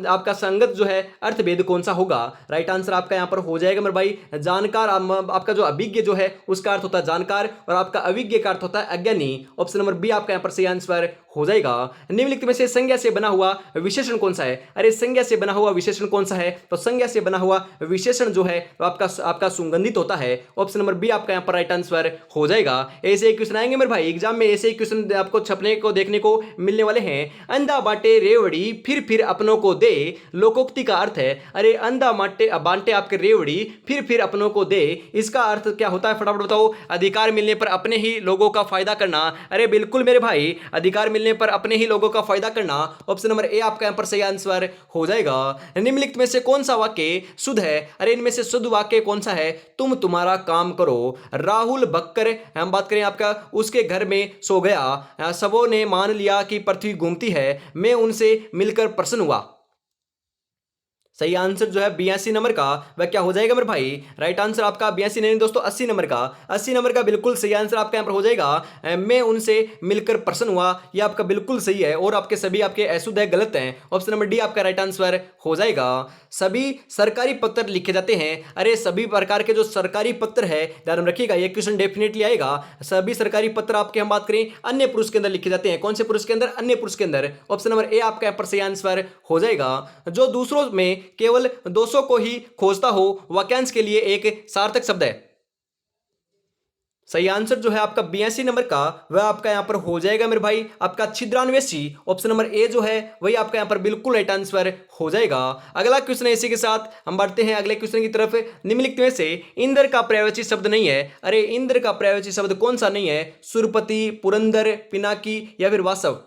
आपका संगत जो है अर्थभेद कौन सा होगा? राइट आंसर आपका यहाँ पर हो जाएगा मेरे भाई जानकार। आपका जो अभिज्ञ जो है उसका अर्थ होता है जानकार, और आपका अविज्ञ का अर्थ होता है अज्ञानी। ऑप्शन नंबर बी आपका यहाँ पर सही आंसर हो जाएगा। निम्नलिखित में से संज्ञा से बना हुआ विशेषण कौन सा है? अरे संज्ञा से बना हुआ विशेषण कौन सा है? तो संज्ञा से बना हुआ विशेषण जो है आपका सुगंधित होता है। ऑप्शन नंबर बी आपका यहाँ पर राइट आंसर हो जाएगा। ऐसे ही क्वेश्चन आएंगे मेरे भाई एग्जाम में, ऐसे ही क्वेश्चन आपको छपने को देखने को मिलने वाले हैं। अंधा बांटे रेवड़ी फिर अपनों को दे, लोकोक्ति का अर्थ है। अरे अंधा बांटे आपके रेवड़ी फिर अपनों को दे, इसका अर्थ क्या होता है? फटाफट बताओ। अधिकार मिलने पर अपने ही लोगों का फायदा करना। अरे बिल्कुल मेरे भाई, अधिकार मिलने पर अपने ही लोगों का फायदा करना। ऑप्शन नंबर ए आपका यहाँ पर सही आंसर हो जाएगा। निम्नलिखित में से कौन सा वाक्य शुद्ध है? अरे इनमें से शुद्ध वाक्य कौन सा है? तुम तुम्हारा काम करो। राहुल बक्कर हम बात करें आपका उसके घर में सो गया, सबों ने मान लिया कि पृथ्वी घूमती है, मैं उनसे मिलकर प्रसन्न हुआ। सही आंसर जो है 82 नंबर का वह क्या हो जाएगा मेरे भाई? राइट आंसर आपका 82 नहीं दोस्तों 80 नंबर का, 80 नंबर का बिल्कुल सही आंसर आपका यहाँ पर हो जाएगा। मैं उनसे मिलकर प्रसन्न हुआ, ये आपका बिल्कुल सही है, और आपके सभी आपके अशुद्ध है, गलत हैं। ऑप्शन नंबर डी आपका राइट आंसर हो जाएगा। सभी सरकारी पत्र लिखे जाते हैं। अरे सभी प्रकार के जो सरकारी पत्र है, ध्यान रखिएगा ये क्वेश्चन डेफिनेटली आएगा। सभी सरकारी पत्र आपके हम बात करें अन्य पुरुष के अंदर लिखे जाते हैं। कौन से पुरुष के अंदर? अन्य पुरुष के अंदर। ऑप्शन नंबर ए आपका यहाँ पर सही आंसर हो जाएगा। जो दूसरों में केवल दोषों को ही खोजता हो, वाक्यांश के लिए एक सार्थक शब्द है। सही आंसर जो है आपका 82 नंबर का वह आपका यहां पर हो जाएगा मेरे भाई आपका छिद्रान्वेषी। ऑप्शन नंबर ए जो है वही आपका यहां पर बिल्कुल राइट आंसर हो जाएगा। अगला क्वेश्चन है, इसी के साथ हम बढ़ते हैं अगले क्वेश्चन की तरफ। निम्नलिखित में से इंद्र का पर्यायवाची शब्द नहीं है। अरे इंद्र का पर्यायवाची शब्द कौन सा नहीं है? सुरपति, पुरंदर, पिनाकी या फिर वासव।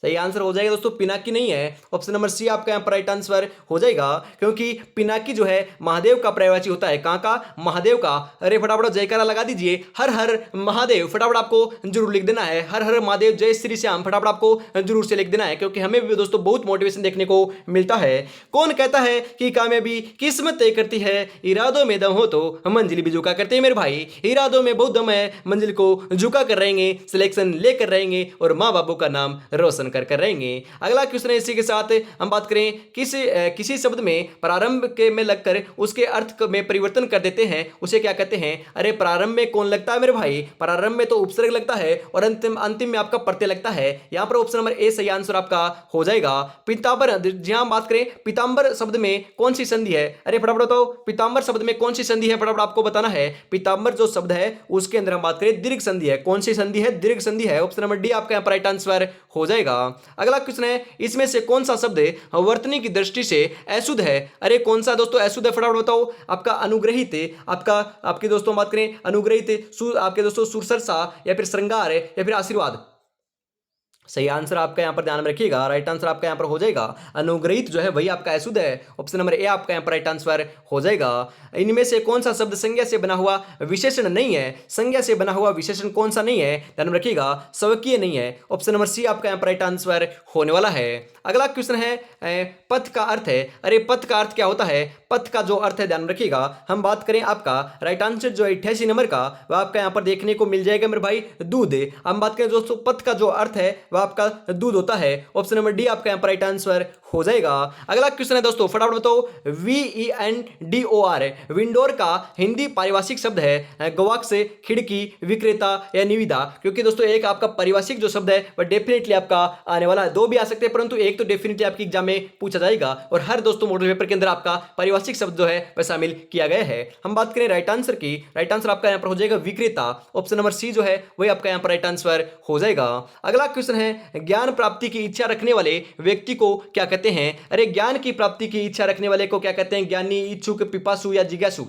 सही आंसर हो जाएगा दोस्तों पिनाकी नहीं है। ऑप्शन नंबर सी आपका यहाँ पर राइट आंसर हो जाएगा, क्योंकि पिनाकी जो है महादेव का पर्यायवाची होता है। कहाँ का? महादेव का। अरे फटाफट जयकारा लगा दीजिए, हर हर महादेव फटाफट आपको जरूर लिख देना है। हर हर महादेव जय श्री श्याम फटाफट आपको जरूर से लिख देना है, क्योंकि हमें भी दोस्तों बहुत मोटिवेशन देखने को मिलता है। कौन कहता है कि कामयाबी किस्मत तय करती है, इरादों में दम हो तो मंजिल भी झुका करते हैं मेरे भाई। इरादों में बहुत दम है, मंजिल को झुका कर रहेंगे, सिलेक्शन लेकर रहेंगे और माँ बापू का नाम रोशन कर रहेंगे। अगला क्वेश्चन है, इसी के साथ हम बात करें किसी शब्द में प्रारंभ के में लगकर उसके अर्थ में परिवर्तन कर देते हैं, उसे क्या कहते हैं? अरे प्रारंभ में कौन लगता है मेरे भाई? प्रारंभ में तो उपसर्ग लगता है और अंतिम में आपका प्रत्यय लगता है। यहां पर ऑप्शन नंबर ए सही आंसर आपका हो जाएगा। पीतांबर, जहां बात करें पीतांबर शब्द में कौन सी संधि है? अरे फटाफट बताओ पीतांबर शब्द में कौन सी संधि है, फटाफट आपको बताना है। पीतांबर जो शब्द है उसके अंदर हम बात करें दीर्घ संधि है। कौन सी संधि है? दीर्घ संधि है। ऑप्शन नंबर डी आपका यहां पर राइट आंसर हो जाएगा। अगला क्वेश्चन है, इसमें से कौन सा शब्द वर्तनी की दृष्टि से अशुद्ध है? अरे कौन सा दोस्तों अशुद्ध है, फटाफट बताओ। आपका अनुग्रहित, आपके दोस्तों बात करें अनुग्रहित, आपके दोस्तों सुरसरसा या फिर श्रृंगार या फिर आशीर्वाद। सही आंसर आपका यहाँ पर ध्यान में रखिएगा, राइट आंसर आपका यहाँ पर हो जाएगा अनुग्रहित जो है वही आपका अशुद्ध है। ऑप्शन नंबर ए आपका यहाँ पर राइट आंसर हो जाएगा। इनमें से कौन सा शब्द संज्ञा से बना हुआ विशेषण नहीं है? संज्ञा से बना हुआ विशेषण कौन सा नहीं है? ध्यान में रखिएगा, स्वकीय नहीं है। ऑप्शन नंबर सी आपका यहाँ पर राइट आंसर होने वाला है। अगला क्वेश्चन है पथ का अर्थ है। अरे पथ का अर्थ क्या होता है? पथ का जो अर्थ है ध्यान रखिएगा, हम बात करें आपका राइट आंसर जो 88 नंबर का, वह आपका यहाँ पर देखने को मिल जाएगा मेरे भाई दूध। हम बात करें दोस्तों पथ का जो अर्थ है वह आपका दूध होता है। ऑप्शन नंबर डी आपका यहाँ पर राइट आंसर हो जाएगा। अगला क्वेश्चन है दोस्तों, फटाफट बताओ, VENDOR विंडोर का हिंदी पारिभाषिक शब्द है। गवाक्ष, खिड़की, विक्रेता या निविदा? क्योंकि दोस्तों एक आपका पारिभाषिक जो शब्द है वह डेफिनेटली आपका आने वाला है, दो भी आ सकते हैं परंतु एक तो डेफिनेटली आपकी एग्जाम में पूछा जाएगा और हर दोस्तों मॉडल पेपर के अंदर आपका पारिभाषिक शब्द जो है वह शामिल किया गया है। हम बात करें राइट आंसर की, राइट आंसर आपका यहाँ पर हो जाएगा विक्रेता। ऑप्शन नंबर सी जो है वही आपका यहाँ पर राइट आंसर हो जाएगा। अगला क्वेश्चन है ज्ञान प्राप्ति की इच्छा रखने वाले व्यक्ति को क्या कहते हैं? अरे ज्ञान की प्राप्ति की इच्छा रखने वाले को क्या कहते हैं? ज्ञानी, इच्छुक, पिपासु या जिज्ञासु?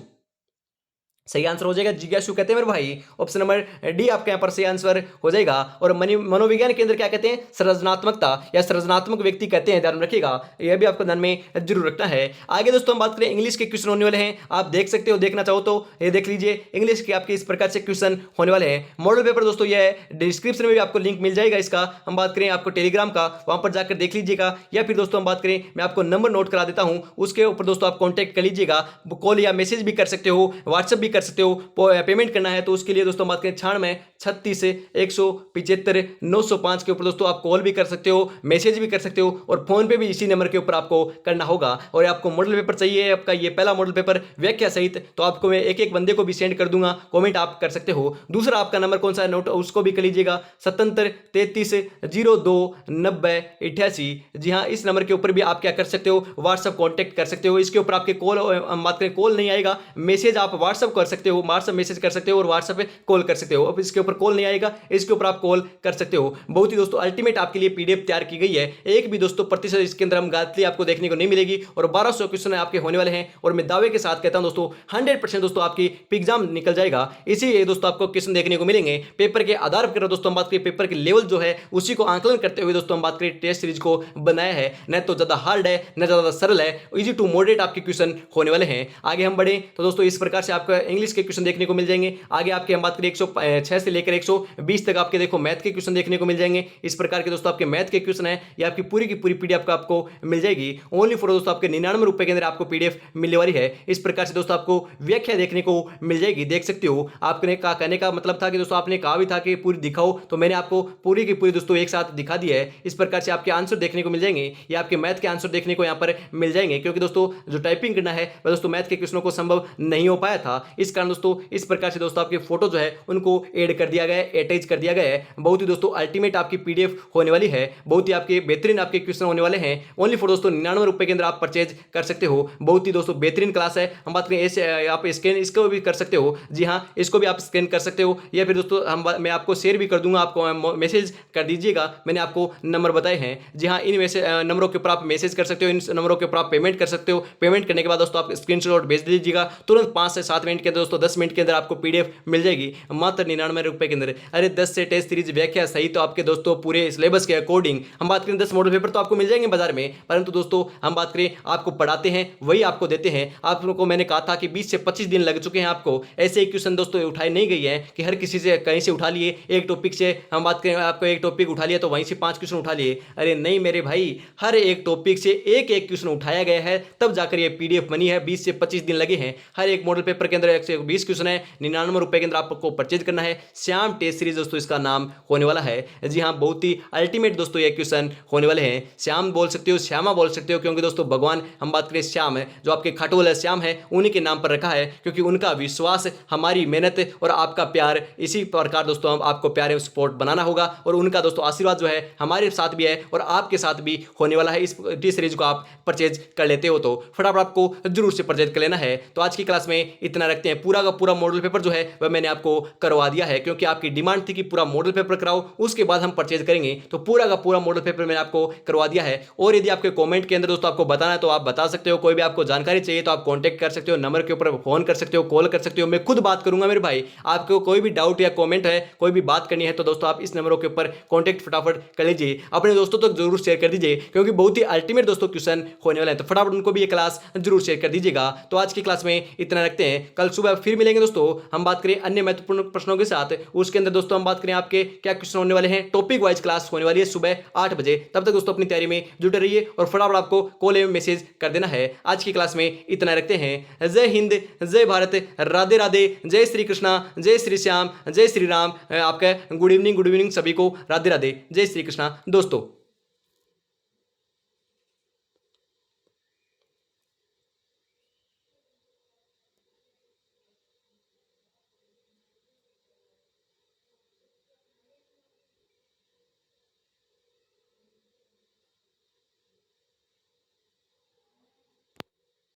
सही आंसर हो जाएगा जिज्ञासु कहते हैं मेरे भाई। ऑप्शन नंबर डी आपके यहाँ पर सही आंसर हो जाएगा। और मनोविज्ञान के अंदर क्या कहते हैं? सृजनात्मकता या सृजनात्मक व्यक्ति कहते हैं, ध्यान में रखिएगा, यह भी आपको ध्यान में जरूर रखना है। आगे दोस्तों हम बात करें इंग्लिश के क्वेश्चन होने वाले हैं, आप देख सकते हो, देखना चाहो तो ये देख लीजिए। इंग्लिश के आपके इस प्रकार से क्वेश्चन होने वाले हैं। मॉडल पेपर दोस्तों यह है, डिस्क्रिप्शन में भी आपको लिंक मिल जाएगा इसका। हम बात करें आपको टेलीग्राम का, वहां पर जाकर देख लीजिएगा, या फिर दोस्तों हम बात करें मैं आपको नंबर नोट करा देता हूं, उसके ऊपर दोस्तों आप कॉन्टैक्ट कर लीजिएगा। कॉल या मैसेज भी कर सकते हो, व्हाट्सएप भी कर सकते हो। पेमेंट करना है तो उसके लिए दोस्तों बात करें 96 135 के ऊपर दोस्तों आप कॉल भी कर सकते हो, मैसेज भी कर सकते हो और फोन पे भी इसी नंबर के ऊपर आपको करना होगा। और आपको मॉडल पेपर चाहिए, आपका ये पहला मॉडल पेपर व्याख्या सहित, तो आपको मैं एक एक बंदे को भी सेंड कर दूंगा, कमेंट आप कर सकते हो। दूसरा आपका नंबर कौन सा है नोट उसको भी कर लीजिएगा, 77 33 02 90 88। जी हाँ, इस नंबर के ऊपर भी आप क्या कर सकते हो, व्हाट्सएप कॉन्टैक्ट कर सकते हो। इसके ऊपर आपके कॉल, बात करें कॉल नहीं आएगा, मैसेज आप व्हाट्सएप कर सकते हो, व्हाट्सएप मैसेज कर सकते हो और व्हाट्सएप पे कॉल कर सकते हो। अब इसके ऊपर कॉल नहीं आएगा, इसके ऊपर आप कॉल कर सकते हो। बहुत ही दोस्तों अल्टीमेट आपके लिए पीडीएफ तैयार की गई है, एक भी दोस्तों प्रतिशत इसके अंदर हम गाली आपको देखने को नहीं मिलेगी और 1200 क्वेश्चन आपके होने वाले हैं। और मैं दावे के साथ कहता हूं दोस्तों 100% दोस्तों आपकी एग्जाम निकल जाएगा। इसी दोस्तों आपको क्वेश्चन देखने को मिलेंगे पेपर के आधार पर। दोस्तों हम बात करें पेपर के लेवल जो है उसी को आंकलन करते हुए दोस्तों हम बात करें टेस्ट सीरीज को बनाया है, न तो ज्यादा हार्ड है न ज्यादा सरल है, इजी टू मॉडरेट आपके क्वेश्चन होने वाले हैं। आगे हम बढ़े तो दोस्तों इस प्रकार से आपको इंग्लिश के क्वेश्चन देखने को मिल जाएंगे। आगे आपके हम बात करें 106 से लेकर 120 तक आपके देखो मैथ के क्वेश्चन देखने को मिल जाएंगे। इस प्रकार के दोस्तों आपके मैथ के क्वेश्चन है, ये आपकी पूरी की पूरी पीडीएफ आपको मिल जाएगी ओनली फॉर दोस्तों आपके 99 रुपए के अंदर आपको पीडीएफ मिलने वाली है। इस प्रकार से दोस्तों आपको व्याख्या देखने को मिल जाएगी, देख सकते हो। आपने कहा, कहने का मतलब था कि दोस्तों आपने कहा भी था कि पूरी दिखाओ, तो मैंने आपको पूरी की पूरी दोस्तों एक साथ दिखा दी है। इस प्रकार से आपके आंसर देखने को मिल जाएंगे या आपके मैथ के आंसर देखने को यहाँ पर मिल जाएंगे, क्योंकि दोस्तों जो टाइपिंग करना है वह दोस्तों मैथ के क्वेश्चनों को संभव नहीं हो पाया था। इस कारण दोस्तों इस प्रकार से दोस्तों आपके फोटो जो है उनको ऐड कर दिया गया है, अटैच कर दिया गया है। बहुत ही दोस्तों अल्टीमेट आपकी पीडीएफ होने वाली है, बहुत ही आपके बेहतरीन आपके क्वेश्चन होने वाले हैं। ओनली फॉर दोस्तों 99 रुपए के अंदर आप परचेज कर सकते हो। बहुत ही दोस्तों बेहतरीन क्लास है। हम बात करें ऐसे आप स्कैन इसको भी कर सकते हो, जी हाँ इसको भी आप स्कैन कर सकते हो, या फिर दोस्तों मैं आपको शेयर भी कर दूंगा, आपको मैसेज कर दीजिएगा, मैंने आपको नंबर बताए हैं। जी हाँ, इन नंबरों के ऊपर आप मैसेज कर सकते हो, इन नंबरों के ऊपर आप पेमेंट कर सकते हो। पेमेंट करने के बाद दोस्तों आप स्क्रीनशॉट भेज दीजिएगा, तुरंत 5 से 7 मिनट के अंदर दोस्तों 10 मिनट के अंदर आपको पीडीएफ मिल जाएगी मात्र 99 रुपए के अंदर। अरे 10 से टेस्ट सीरीज व्याख्या सही तो आपके दोस्तों पूरे सिलेबस के अकॉर्डिंग हम बात करें 10 मॉडल पेपर तो आपको मिल जाएंगे बाजार में, परंतु दोस्तों हम बात करें आपको पढ़ाते हैं वही आपको देते हैं। आप लोगों को मैंने कहा था कि 20 से 25 दिन लग चुके हैं आपको, ऐसे ही क्वेश्चन दोस्तों उठाए नहीं गई है कि हर किसी से कहीं से उठा लिए, एक टॉपिक से हम बात करें आपको एक टॉपिक उठा लिया तो वहीं से 5 क्वेश्चन उठा लिए। अरे नहीं मेरे भाई, हर एक टॉपिक से एक एक क्वेश्चन उठाया गया है, तब जाकर ये पीडीएफ बनी है। 20 से 25 दिन लगे हैं। हर एक मॉडल पेपर के अंदर 120 क्वेश्चन है, 99 रुपए के अंदर आपको परचेज करना है। श्याम टेस्ट सीरीज दोस्तों इसका नाम होने वाला है। जी हाँ, बहुत ही अल्टीमेट दोस्तों ये क्वेश्चन होने वाले हैं। श्याम बोल सकते हो, श्यामा बोल सकते हो, क्योंकि दोस्तों भगवान हम बात करें श्याम है, जो आपके खटोल है श्याम है, उन्हीं के नाम पर रखा है, क्योंकि उनका विश्वास, हमारी मेहनत और आपका प्यार, इसी प्रकार दोस्तों हम आपको प्यारे सपोर्ट बनाना होगा। और उनका दोस्तों आशीर्वाद जो है हमारे साथ भी है और आपके साथ भी होने वाला है। इस टी सीरीज को आप परचेज कर लेते हो तो फटाफट आपको जरूर से परचेज कर लेना है। तो आज की क्लास में इतना रखते हैं। पूरा का पूरा मॉडल पेपर जो है वह मैंने आपको करवा दिया है, क्योंकि क्योंकि आपकी डिमांड थी कि पूरा मॉडल पेपर कराओ, उसके बाद हम परचेज करेंगे। तो पूरा का पूरा मॉडल पेपर मैंने आपको करवा दिया है। और यदि आपके कमेंट के अंदर दोस्तों आपको बताना है तो आप बता सकते हो, कोई भी आपको जानकारी चाहिए तो आप कांटेक्ट कर सकते हो, नंबर के ऊपर फोन कर सकते हो, कॉल कर सकते हो, मैं खुद बात करूंगा मेरे भाई। आपको कोई भी डाउट या कमेंट है, कोई भी बात करनी है तो दोस्तों आप इस नंबरों के ऊपर कांटेक्ट फटाफट कर लीजिए, अपने दोस्तों तक जरूर शेयर कर दीजिए, क्योंकि बहुत ही अल्टीमेट दोस्तों क्वेश्चन होने वाले हैं। तो फटाफट उनको भी ये क्लास जरूर शेयर कर दीजिएगा। तो आज की क्लास में इतना रखते हैं, कल सुबह फिर मिलेंगे दोस्तों। हम बात करें अन्य महत्वपूर्ण प्रश्नों के साथ, उसके अंदर दोस्तों हम बात करें आपके क्या क्वेश्चन होने वाले हैं। टॉपिक वाइज क्लास होने वाली है सुबह 8 बजे। तब तक दोस्तों अपनी तैयारी में जुटे रहिए और फटाफट आपको कॉल एवं मैसेज कर देना है। आज की क्लास में इतना रखते हैं। जय हिंद, जय भारत, राधे राधे, जय श्री कृष्णा, जय श्री श्याम, जय श्री राम। आपका गुड इवनिंग सभी को, राधे राधे, जय श्री कृष्णा दोस्तों।